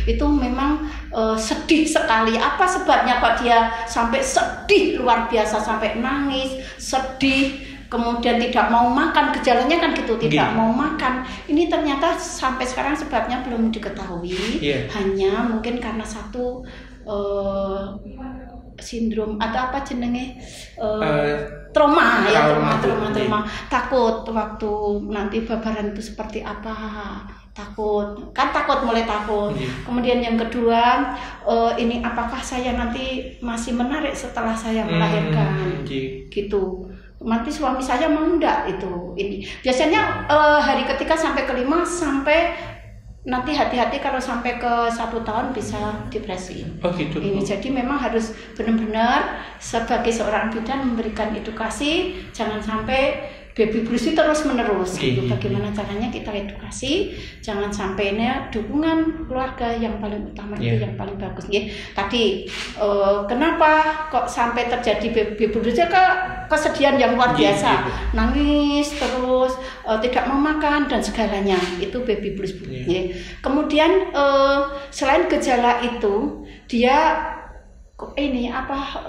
itu memang sedih sekali. Apa sebabnya kok dia sampai sedih luar biasa, sampai nangis, sedih, kemudian tidak mau makan, gejalanya kan gitu, tidak mau makan. Ini ternyata sampai sekarang sebabnya belum diketahui. Hanya mungkin karena satu sindrom atau apa jenenge trauma. Takut waktu nanti babaran itu seperti apa, takut, mulai takut. Kemudian yang kedua, ini apakah saya nanti masih menarik setelah saya melahirkan, gitu. Nanti suami saya mau enggak itu ini. Biasanya hari ketiga sampai kelima, sampai nanti hati-hati kalau sampai ke 1 tahun bisa depresi.
Gitu.
Ini jadi memang harus benar-benar sebagai seorang bidan memberikan edukasi, jangan sampai baby blues itu terus menerus gitu. Bagaimana caranya kita edukasi, jangan sampai ini dukungan keluarga yang paling utama, itu yang paling bagus. Tadi kenapa kok sampai terjadi baby blues? Kesedihan yang luar biasa, nangis terus, tidak mau makan dan segalanya, itu baby blues. Kemudian selain gejala itu, dia ini apa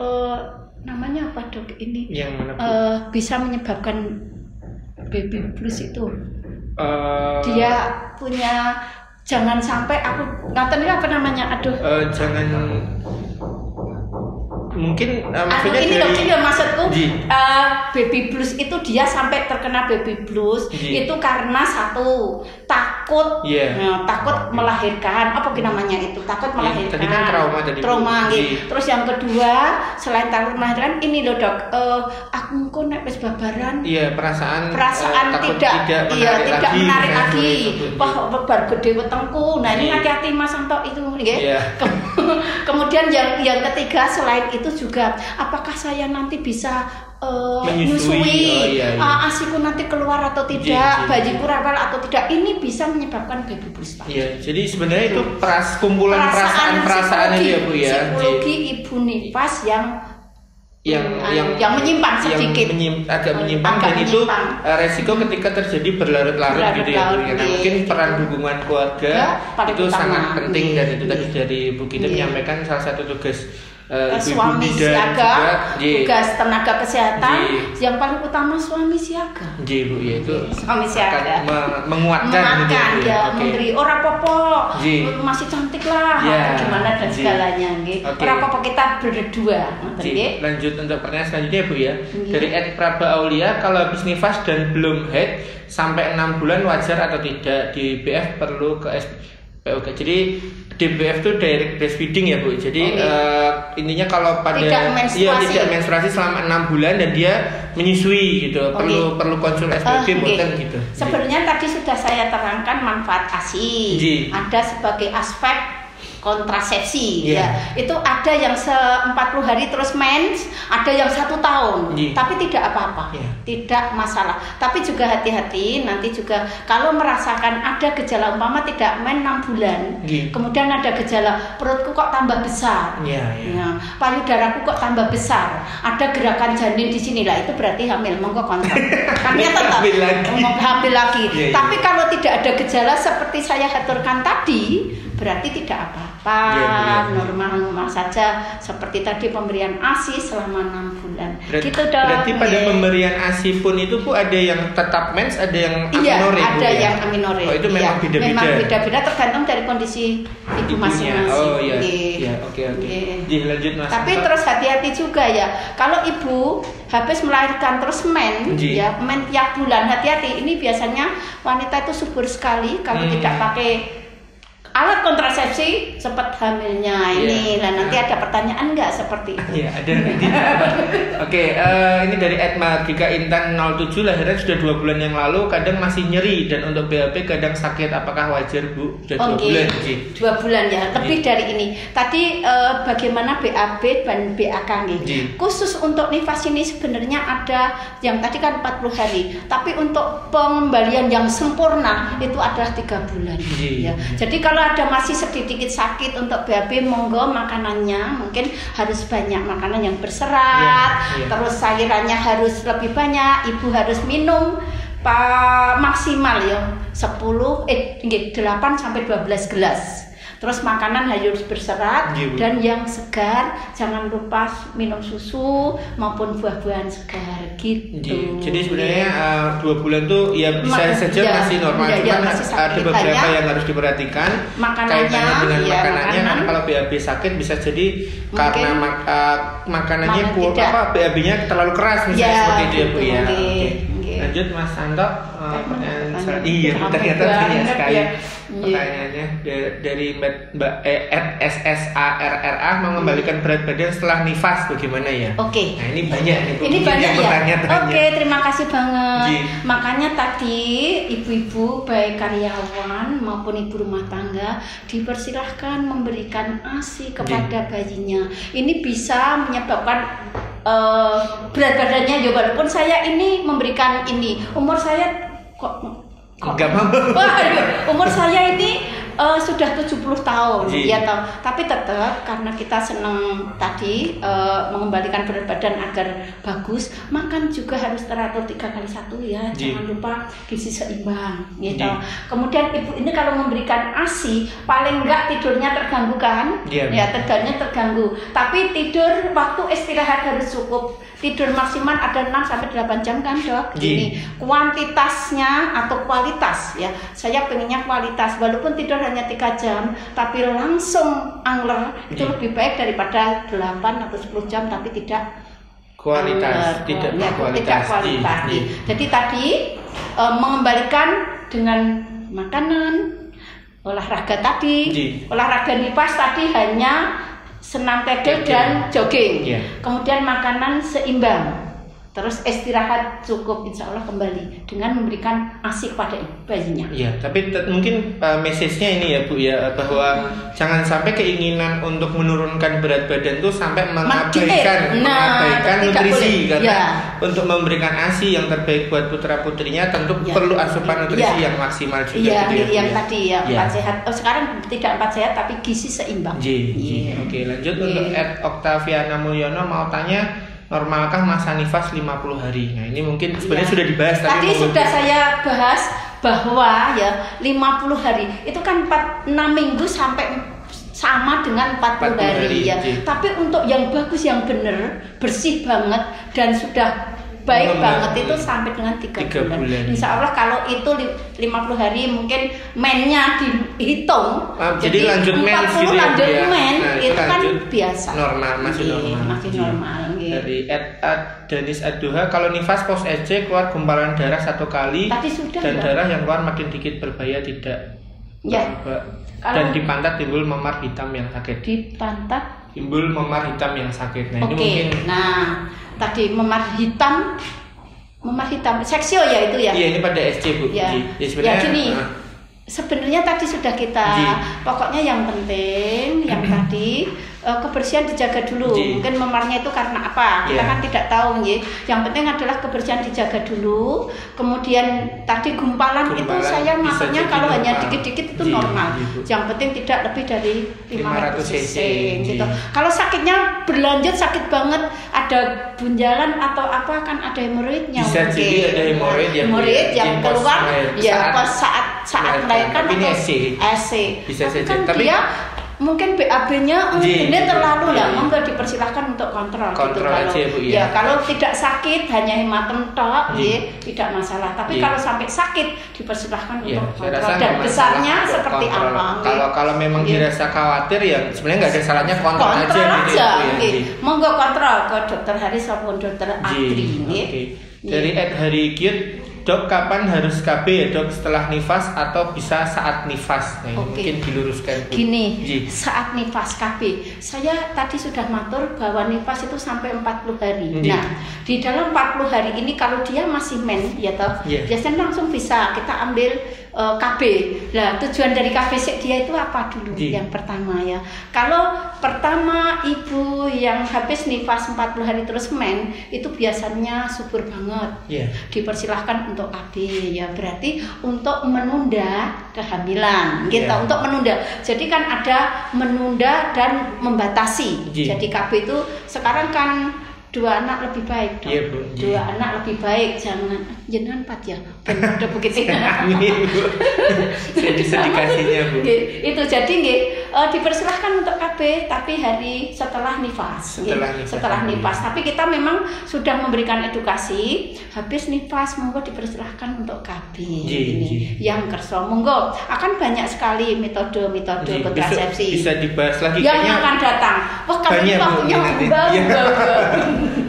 namanya apa Dok, ini bisa menyebabkan baby blues itu. Dia punya, jangan sampai aku ngatain apa namanya,
jangan mungkin maksudnya
ini maksudku baby blues itu dia sampai terkena baby blues itu karena satu takut, takut melahirkan, apa namanya itu, takut melahirkan.
Tadi kan
trauma gitu. Terus yang kedua, selain takut melahirkan, ini loh dok, aku kok nek wis babaran.
Iya, perasaan
tidak menarik lagi. Wah, bar gede wetengku. Nah ini hati-hati Mas Santo itu, nggih. Kemudian yang ketiga, selain itu juga, apakah saya nanti bisa menyusui, asiku nanti keluar atau tidak, bayiku rewel atau tidak, ini bisa menyebabkan baby blues.
Iya, jadi sebenarnya itu kumpulan perasaan itu ya Bu ya.
Psikologi ibu nifas yang menyimpan sedikit,
agak menyimpan, dan itu resiko ketika terjadi berlarut-larut gitu ya Bu. Nah, mungkin peran dukungan keluarga itu sangat penting, dan itu tadi dari Bu Gita menyampaikan salah satu tugas
suami siaga, tugas tenaga kesehatan yang paling utama suami siaga.
Bu, ya itu
suami siaga
menguatkan
ya, memberi ora popo, masih cantik lah, gimana dan segalanya, ora popo kita berdua.
Lanjut untuk pertanyaan selanjutnya Bu ya, dari Ed Praba Aulia, kalau habis nifas dan belum head sampai 6 bulan wajar atau tidak? Di BF perlu ke SPOK. Jadi DBF itu direct breastfeeding ya Bu. Jadi intinya kalau pada
tidak
menstruasi selama 6 bulan dan dia menyusui gitu, perlu konsul SPOK bukan gitu.
Sebenarnya tadi sudah saya terangkan manfaat ASI. Ada sebagai aspek kontrasepsi ya. Itu ada yang 40 hari terus mens, ada yang 1 tahun. Tapi tidak apa-apa. Tidak masalah. Tapi juga hati-hati, nanti juga kalau merasakan ada gejala umpama tidak mens 6 bulan. Kemudian ada gejala perutku kok tambah besar. Payudaraku kok tambah besar. Ada gerakan janin di sini lah, itu berarti hamil. Monggo kontrol. Kami tetap hamil lagi. Tapi kalau tidak ada gejala seperti saya aturkan tadi, berarti tidak apa-apa, normal saja. Seperti tadi pemberian ASI selama 6 bulan.
Berarti pada pemberian ASI pun itu Bu ada yang tetap mens, ada yang aminore.
Iya, ada yang aminore.
Oh, itu memang beda-beda.
Memang beda-beda tergantung dari kondisi ibu masing-masing.
Oh iya. Oke. Lanjut Mas.
Tapi terus hati-hati juga ya. Kalau ibu habis melahirkan terus men tiap bulan, hati-hati. Ini biasanya wanita itu subur sekali kalau tidak pakai alat kontrasepsi sempat hamilnya ini. Nanti ada pertanyaan nggak seperti itu?
Iya, ada nanti. Oke, ini dari Edma Gika Intan 07, lahirnya sudah 2 bulan yang lalu, kadang masih nyeri, dan untuk BAB kadang sakit. Apakah wajar Bu? Sudah 2 bulan.
2 bulan ya, lebih dari ini. Tadi bagaimana BAB dan BAK khusus untuk nifas ini sebenarnya ada yang tadi kan 40 hari, tapi untuk pengembalian yang sempurna itu adalah 3 bulan. Ya. Jadi kalau ada masih sedikit sakit untuk BAB, monggo makanannya mungkin harus banyak makanan yang berserat, terus cairannya harus lebih banyak, ibu harus minum maksimal ya 8 sampai 12 gelas. Terus makanan harus berserat dan yang segar, jangan lupa minum susu maupun buah-buahan segar gitu.
Jadi sebenarnya 2 bulan tuh ya bisa saja masih normal, cuman ada beberapa yang harus diperhatikan kaitannya dengan makanannya. Karena kalau BAB sakit bisa jadi karena makanannya BAB-nya terlalu keras misalnya seperti itu ya Bu ya. Lanjut Mas Santo, pertanyaan ternyata banyak sekali pertanyaannya dari Mbak SSARRA, mengembalikan berat badan setelah nifas bagaimana ya?
Oke.
Nah ini banyak nih.
Ini banyak ya. Oke, terima kasih banget. Makanya tadi ibu-ibu baik karyawan maupun ibu rumah tangga dipersilahkan memberikan ASI kepada bayinya. Ini bisa menyebabkan berat badannya, walaupun saya ini memberikan ini, umur saya kok
enggak mampu.
Umur saya ini sudah 70 tahun ya toh. Tapi tetap karena kita senang tadi mengembalikan berat badan agar bagus, makan juga harus teratur 3x1 ya. Jangan lupa gizi seimbang gitu. Kemudian ibu ini kalau memberikan ASI paling enggak tidurnya terganggu kan? Ya tidurnya terganggu. Tapi tidur waktu istirahat harus cukup. Tidur maksimal ada 6 sampai 8 jam kan dok? Ini kuantitasnya atau kualitas ya. Saya pengennya kualitas, walaupun tidur hanya 3 jam tapi langsung angler itu lebih baik daripada 8 atau 10 jam tapi tidak
kualitas, tidak kualitas.
Jadi tadi mengembalikan dengan makanan, olahraga tadi, olahraga nifas tadi hanya senam pedal dan jogging. Kemudian makanan seimbang. Terus istirahat cukup, insya Allah kembali dengan memberikan ASI kepada bayinya.
Iya, tapi mungkin message-nya ini ya Bu ya, bahwa jangan sampai keinginan untuk menurunkan berat badan itu sampai mengabaikan nutrisi karena untuk memberikan ASI yang terbaik buat putra putrinya tentu perlu asupan nutrisi yang maksimal juga.
Iya, yang tadi ya 4 sehat. Sekarang tidak 4 sehat tapi gizi seimbang.
Oke, lanjut untuk Octaviana Mulyono mau tanya, normalkah masa nifas 50 hari? Nah ini mungkin sebenarnya sudah dibahas
tadi sudah saya bahas bahwa ya 50 hari itu kan 6 minggu sampai sama dengan 40 hari ya. Tapi untuk yang bagus, yang benar, bersih banget dan sudah baik banget itu sampai dengan 3 bulan. Insya Allah kalau itu 50 hari mungkin mennya dihitung.
Jadi lanjut men
40 lanjut men itu kan biasa.
Normal, masih normal. Dari Danis Aduha, kalau nifas pos EC keluar gumpalan darah 1 kali dan darah yang keluar makin dikit berbahaya tidak? Dan di pantat timbul memar hitam yang sakit. Di pantat timbul memar hitam yang sakit. Nah, ini mungkin.
Nah, tadi memar hitam seksio ya itu ya.
Iya, ini pada SC Bu.
Ya gini. Sebenarnya tadi sudah kita pokoknya yang penting yang tadi kebersihan dijaga dulu. Mungkin memarnya itu karena apa? Kita kan tidak tahu nggih. Yang penting adalah kebersihan dijaga dulu. Kemudian tadi gumpalan itu saya maksudnya kalau hanya dikit-dikit itu normal. Yang penting tidak lebih dari 500 cc gitu. Kalau sakitnya berlanjut sakit banget, ada bunjalan atau apa kan ada hemoroidnya.
Bisa jadi ada hemoroid yang
keluar ya pas saat melahirkan atau SC.
Bisa saja.
Tapi dia mungkin BAB-nya ini terlalu lah, monggo dipersilahkan untuk kontrol gitu kalau
aja, Bu,
kalau tidak sakit hanya hematem tok tidak masalah, tapi kalau sampai sakit dipersilahkan untuk kontrol dan besarnya seperti apa.
Kalau memang dirasa khawatir ya sebenarnya nggak ada salahnya kontrol aja.
Monggo kontrol ke dokter Haris maupun dokter Adri.
Dari Ed Hari Cute, Dok, kapan harus KB ya Dok, setelah nifas atau bisa saat nifas? Nah, mungkin diluruskan.
Gini, saat nifas KB, saya tadi sudah matur bahwa nifas itu sampai 40 hari. Nah, di dalam 40 hari ini kalau dia masih men, ya toh, biasanya langsung bisa kita ambil KB. Nah, tujuan dari KB dia itu apa dulu? Yang pertama ya. Kalau pertama ibu yang habis nifas 40 hari terus men, itu biasanya subur banget. Dipersilahkan untuk KB ya, berarti untuk menunda kehamilan gitu, untuk menunda. Jadi kan ada menunda dan membatasi. Jadi KB itu sekarang kan 2 anak lebih baik dong. 2 anak lebih baik, jangan 4 ya. Udah begitu.
Amin Bu. Bisa dikasihnya Bu.
Itu jadi dipersilahkan untuk KB tapi hari setelah nifas. Setelah nifas. Tapi kita memang sudah memberikan edukasi, habis nifas monggo dipersilahkan untuk KB. Yang kerso monggo, akan banyak sekali metode kontrasepsi.
Bisa dibahas lagi
yang akan datang. Wah, kami waktunya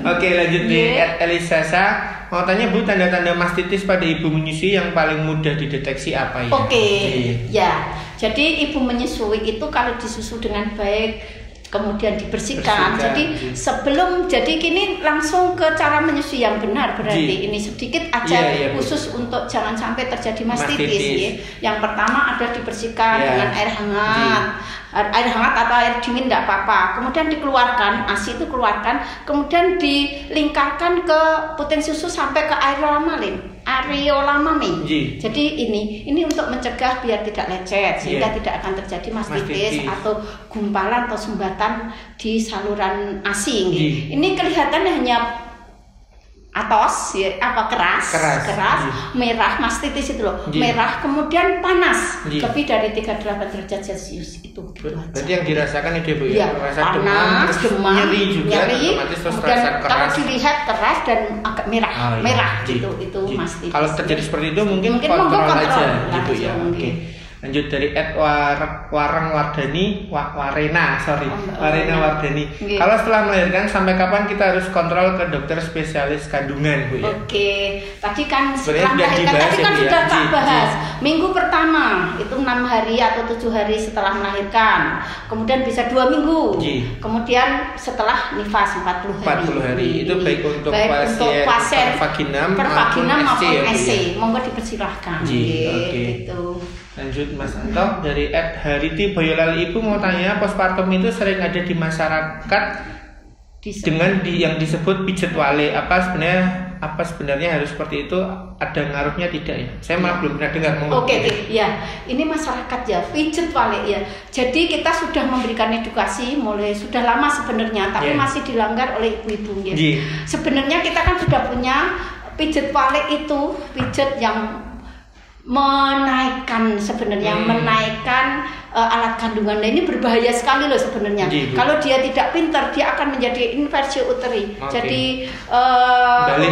Oke, lanjut nih. Elisasa mau tanya Bu, tanda-tanda mastitis pada ibu menyusui yang paling mudah dideteksi apa ya? Jadi ibu menyusui itu kalau disusu dengan baik kemudian dibersihkan. Jadi jadi kini langsung ke cara menyusui yang benar, berarti ini sedikit aja khusus untuk jangan sampai terjadi mastitis. Yang pertama ada dibersihkan dengan air hangat. Air hangat atau air dingin tidak apa-apa. Kemudian dikeluarkan, ASI itu keluarkan, kemudian dilingkarkan ke puting susu sampai ke areola-mamin. Jadi ini untuk mencegah biar tidak lecet sehingga tidak akan terjadi mastitis atau gumpalan atau sumbatan di saluran ASI. Ini kelihatannya hanya atos keras, merah, mastitis itu loh, merah kemudian panas, lebih dari 38 derajat Celcius itu. Berarti yang dirasakan itu Bu ya, rasa
panas, demam,
nyeri juga,
dan kalau dilihat keras dan agak merah gitu, itu mastitis.
Kalau terjadi seperti itu mungkin kontrol aja gitu ya. Lanjut dari Warang Wardani, Warena Wardani.
Okay.
Kalau setelah melahirkan sampai kapan kita harus kontrol ke dokter spesialis kandungan, Bu ya?
Oke. Tadi kan setelah melahirkan tadi kan sudah tak bahas. Minggu pertama itu 6 hari atau 7 hari setelah melahirkan. Kemudian bisa 2 minggu. Kemudian setelah nifas 40 hari.
Itu baik untuk pasien pervaginam maupun SC.
Monggo dipersilahkan.
Oke. Gitu. Lanjut Mas Anto dari Hariti Boyolali, Ibu mau tanya, postpartum itu sering ada di masyarakat dengan yang disebut pijet wale. Apa sebenarnya harus seperti itu? Ada ngaruhnya tidak ya? Saya malah belum pernah dengar.
Oke, ya. Ini masyarakat ya, pijet wale ya. Jadi kita sudah memberikan edukasi mulai sudah lama sebenarnya, tapi masih dilanggar oleh ibu-ibu ya. Sebenarnya kita kan sudah punya pijet wale itu, pijet yang menaikkan alat kandungan. Nah, ini berbahaya sekali loh sebenarnya. Kalau dia tidak pintar, dia akan menjadi inversi uteri. Jadi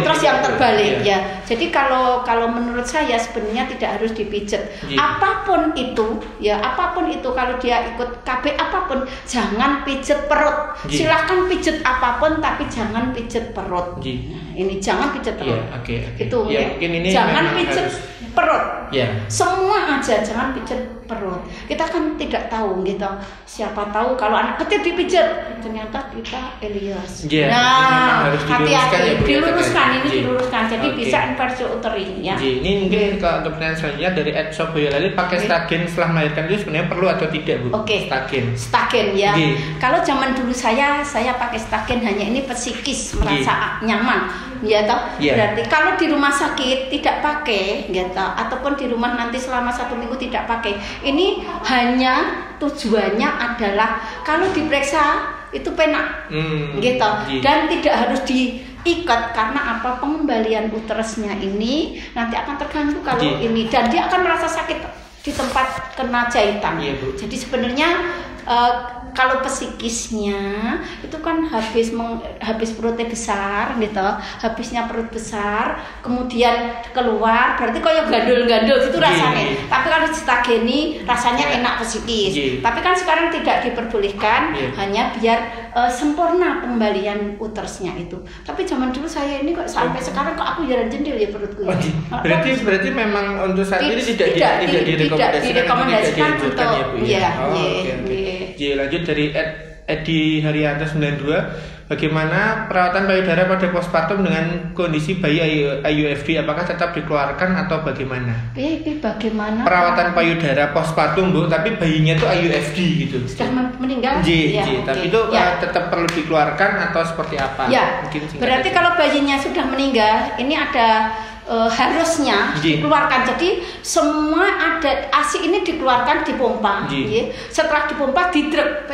uterus yang terbalik ya. Jadi kalau menurut saya sebenarnya tidak harus dipijet. Apapun itu kalau dia ikut KB apapun, jangan pijet perut. Silahkan pijet apapun tapi jangan pijet perut. Nah, ini jangan pijet perut. Itu ini jangan pijet perut. Semua aja jangan pijet perut. Kita kan tidak tahu gitu. Siapa tahu kalau anak kecil dipijet ternyata kita Elias. Nah, hati-hati diluruskan. Jadi bisa inversi uteri ya.
Ini mungkin ke pertanyaan selanjutnya dari Edso Boyolali, pakai stagen setelah melahirkan itu sebenarnya perlu atau tidak, Bu? Stagen ya. Kalau zaman dulu saya pakai stagen hanya ini psikis merasa nyaman. Ya toh. Berarti kalau di rumah sakit tidak pakai gitu, ataupun di rumah nanti selama 1 minggu tidak pakai, ini hanya tujuannya adalah kalau diperiksa itu penak gitu, dan tidak harus diikat. Karena apa, pengembalian uterusnya ini nanti akan terganggu kalau ini, dan dia akan merasa sakit di tempat kena jahitan. Jadi sebenarnya kalau psikisnya itu kan habis perutnya besar gitu, habisnya perut besar, kemudian keluar, berarti kayak gandul-gandul gitu rasanya. Tapi kalau ditageni rasanya enak psikis. Tapi kan sekarang tidak diperbolehkan, hanya biar sempurna pembalian uterusnya itu. Tapi zaman dulu saya ini kok sampai sekarang kok aku jalan jendil ya perutku. Berarti memang untuk saat ini tidak
direkomendasikan untuk
lanjut dari Edi Haryanto 92, bagaimana perawatan payudara pada postpartum dengan kondisi bayi IUFD, apakah tetap dikeluarkan atau bagaimana?
Bagaimana
perawatan payudara postpartum, Bu, tapi bayinya itu IUFD gitu.
Sudah meninggal?
Tapi itu tetap perlu dikeluarkan atau seperti apa?
Mungkin berarti kalau bayinya sudah meninggal, ini ada harusnya dikeluarkan. Jadi semua ada ASI ini dikeluarkan, dipompa. Setelah dipompa didrek,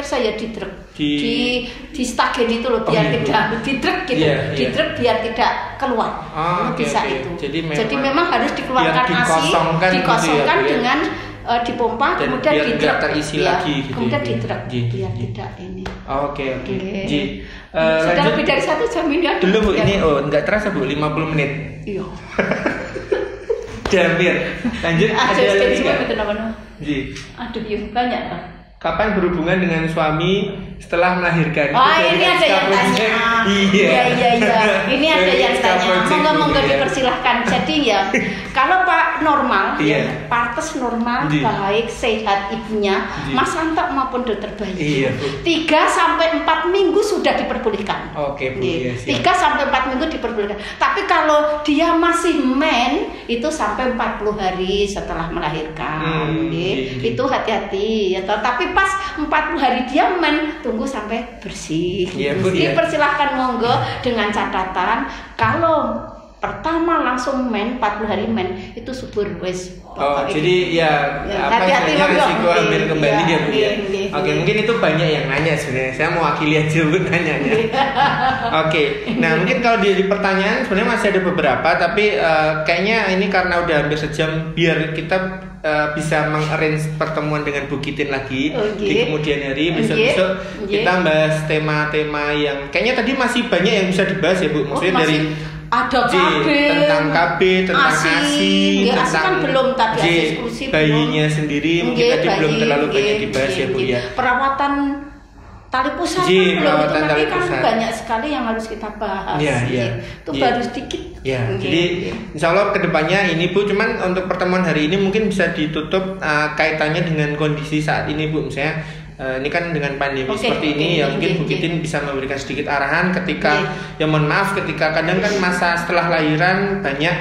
di stagen itu loh, biar tidak didrek gitu. Didrek biar tidak keluar. Bisa itu. Jadi memang harus dikeluarkan ASI, dikosongkan dengan dipompa,
dan
kemudian didrek,
terisi lagi gitu,
kemudian didrek biar tidak ini.
Sudah
lebih dari 1 jam ini ada.
Dulu Bu, ini enggak terasa Bu, 50 menit.
Iya.
Hampir. Lanjut, ada lagi enggak?
Aduh, banyak Pak.
Kapan berhubungan dengan suami setelah melahirkan?
Ini ada yang tanya. Iya. Ini ada yang tanya. Monggo dipersilahkan. Jadi ya, kalau Pak normal, partes normal, baik, sehat ibunya, Mas Anto maupun dokter bayi. 3 sampai 4 minggu sudah diperbolehkan.
Oke, Bu.
3 sampai 4 minggu diperbolehkan. Tapi kalau dia masih itu sampai 40 hari setelah melahirkan. Itu hati-hati ya. Tapi pas 40 hari dia tunggu sampai bersih. Dipersilahkan monggo, dengan catatan kalau pertama langsung 40 hari itu subur wes.
Jadi hati-hati risiko hamil kembali ya Bu ya. Mungkin itu banyak yang nanya sebenarnya. Saya mau wakili aja Bu nanyanya. Nah mungkin kalau di pertanyaan sebenarnya masih ada beberapa, tapi kayaknya ini karena udah hampir sejam, biar kita bisa mengarrange pertemuan dengan Bu Kitin lagi di kemudian hari. Besok-besok kita bahas tema-tema yang kayaknya tadi masih banyak yang bisa dibahas ya Bu. Maksudnya dari
Ada KB,
tentang KB, tentang ASI,
tentang ASI kan belum, tapi ASI eksklusif
bayinya belum. Sendiri mungkin tadi belum terlalu banyak dibahas ya Bu ya.
Perawatan tali pusat kan belum, itu nanti kan banyak sekali yang harus kita bahas. Itu baru sedikit.
Jadi insya Allah kedepannya ini Bu, cuman untuk pertemuan hari ini mungkin bisa ditutup kaitannya dengan kondisi saat ini Bu, misalnya ini kan dengan pandemi seperti ini ya mungkin Bu Kitin bisa memberikan sedikit arahan ketika ya mohon maaf ketika kadang kan masa setelah lahiran banyak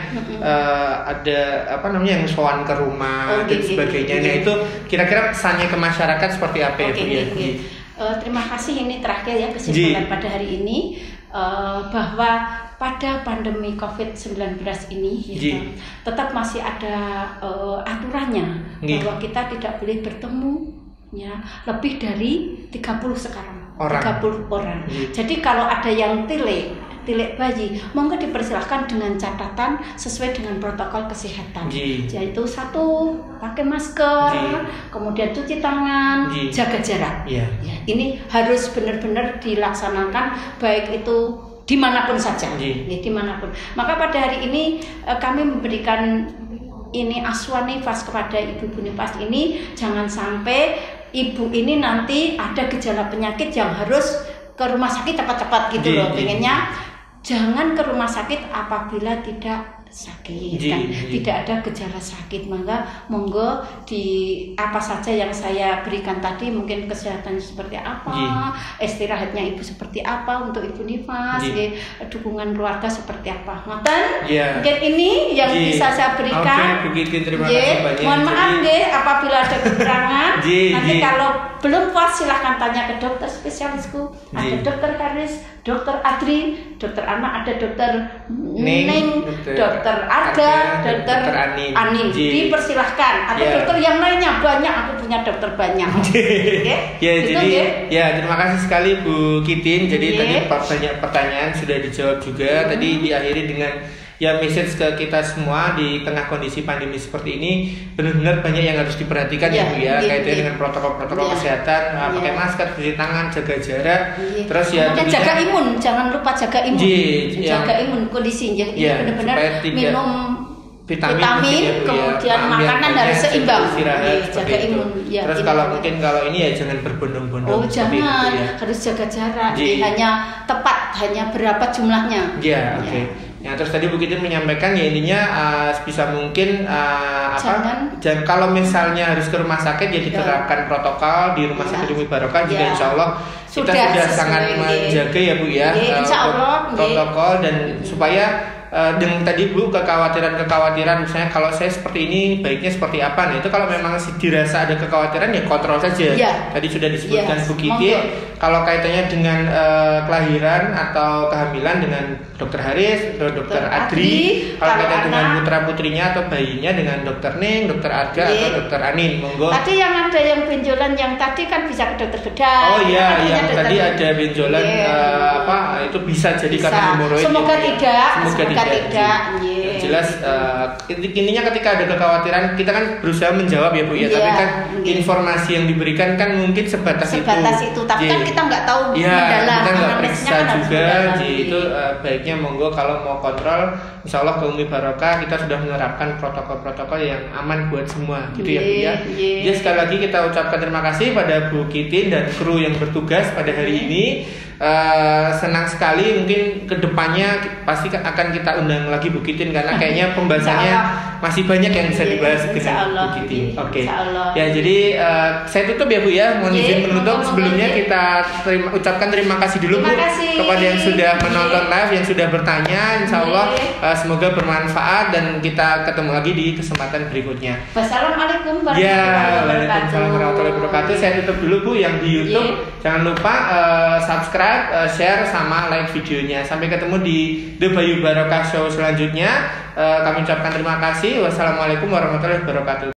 ada apa namanya yang sowan ke rumah dan sebagainya. Nah itu kira-kira pesannya ke masyarakat seperti apa ya Bu ya?
Terima kasih, ini terakhir ya kesimpulan pada hari ini bahwa pada pandemi COVID-19 ini tetap masih ada aturannya bahwa kita tidak boleh bertemu ya lebih dari 30 sekarang 30 orang. Jadi kalau ada yang tilik bayi, monggo dipersilahkan dengan catatan sesuai dengan protokol kesehatan. Yaitu 1, pakai masker, kemudian cuci tangan, jaga jarak. Ini harus benar-benar dilaksanakan baik itu dimanapun saja, dimanapun. Maka pada hari ini kami memberikan ini Aswa Nifas kepada Ibu Nifas ini, jangan sampai ibu ini nanti ada gejala penyakit yang harus ke rumah sakit cepat-cepat gitu loh. Pengennya jangan ke rumah sakit apabila tidak sakit kan, tidak ada gejala sakit. Maka monggo di apa saja yang saya berikan tadi, mungkin kesehatannya seperti apa, istirahatnya ibu seperti apa untuk Ibu Nifas, dukungan keluarga seperti apa. Ngoten mungkin ini yang bisa saya berikan.
Terima kasih banyak.
Mohon maaf apabila ada kekurangan. Nanti kalau belum puas silahkan tanya ke dokter spesialisku. Ada Dokter Haris, Dokter Adri, Dokter Anak, ada Dokter Neng, Dokter Arga, Dokter Anin. Dipersilahkan. Ada dokter yang lainnya banyak. Aku punya dokter banyak.
Terima kasih sekali Bu Kitin. Jadi tadi banyak pertanyaan sudah dijawab juga. Tadi diakhiri dengan message ke kita semua di tengah kondisi pandemi seperti ini, benar-benar banyak yang harus diperhatikan ya Bu ya, kaitannya dengan protokol-protokol kesehatan, pakai masker, cuci tangan, jaga jarak, terus
jaga imun, jangan lupa jaga imun, jaga imun kondisi, jadi benar-benar minum vitamin, kemudian makanan harus seimbang, jaga imun.
Terus kalau mungkin kalau ini ya jangan berbondong-bondong.
Jangan, harus jaga jarak, hanya tepat, hanya berapa jumlahnya.
Ya, terus tadi Bu Kitin menyampaikan ya intinya bisa mungkin jangan kalau misalnya harus ke rumah sakit ya diterapkan protokol di rumah sakit Umi Barokah juga insya Allah kita sudah sangat menjaga ya Bu ya protokol dan supaya dengan tadi Bu kekhawatiran misalnya kalau saya seperti ini baiknya seperti apa, nah itu kalau memang dirasa ada kekhawatiran ya kontrol saja. Tadi sudah disebutkan Bu Kitin kalau kaitannya dengan kelahiran atau kehamilan dengan Dokter Haris, Dokter Adri, kalau kaitannya dengan putra putrinya atau bayinya dengan Dokter Neng, Dokter Arga atau Dokter Anin, monggo.
Tadi yang ada yang benjolan yang tadi kan bisa ke dokter bedah.
Yang tadi ada benjolan itu bisa jadi karena hemoroid.
Semoga tidak.
Jelas intinya ketika ada kekhawatiran kita kan berusaha menjawab ya Bu ya, tapi kan informasi yang diberikan kan mungkin sebatas itu.
Tapi kan kita nggak tahu mendalam,
kita nggak periksa juga. Itu baiknya monggo kalau mau kontrol, insya Allah ke Umi Barokah kita sudah menerapkan protokol-protokol yang aman buat semua, gitu ya Bu ya. Jadi sekali lagi kita ucapkan terima kasih pada Bu Kitin dan kru yang bertugas pada hari ini. Senang sekali, mungkin kedepannya pasti akan kita undang lagi Bu Kitin karena kayaknya pembahasannya masih banyak yang bisa dibahas dengan Bu Kitin. Ya jadi saya tutup ya Bu ya, mohon izin menutup. Sebelumnya kita ucapkan terima kasih dulu Bu kepada yang sudah menonton live, yang sudah bertanya. Insya Allah semoga bermanfaat dan kita ketemu lagi di kesempatan berikutnya.
Wassalamualaikum
warahmatullahi wabarakatuh. Saya tutup dulu Bu yang di YouTube. Jangan lupa subscribe, share, sama like videonya. Sampai ketemu di The Bayu Barokah Show selanjutnya. Kami ucapkan terima kasih. Wassalamualaikum warahmatullahi wabarakatuh.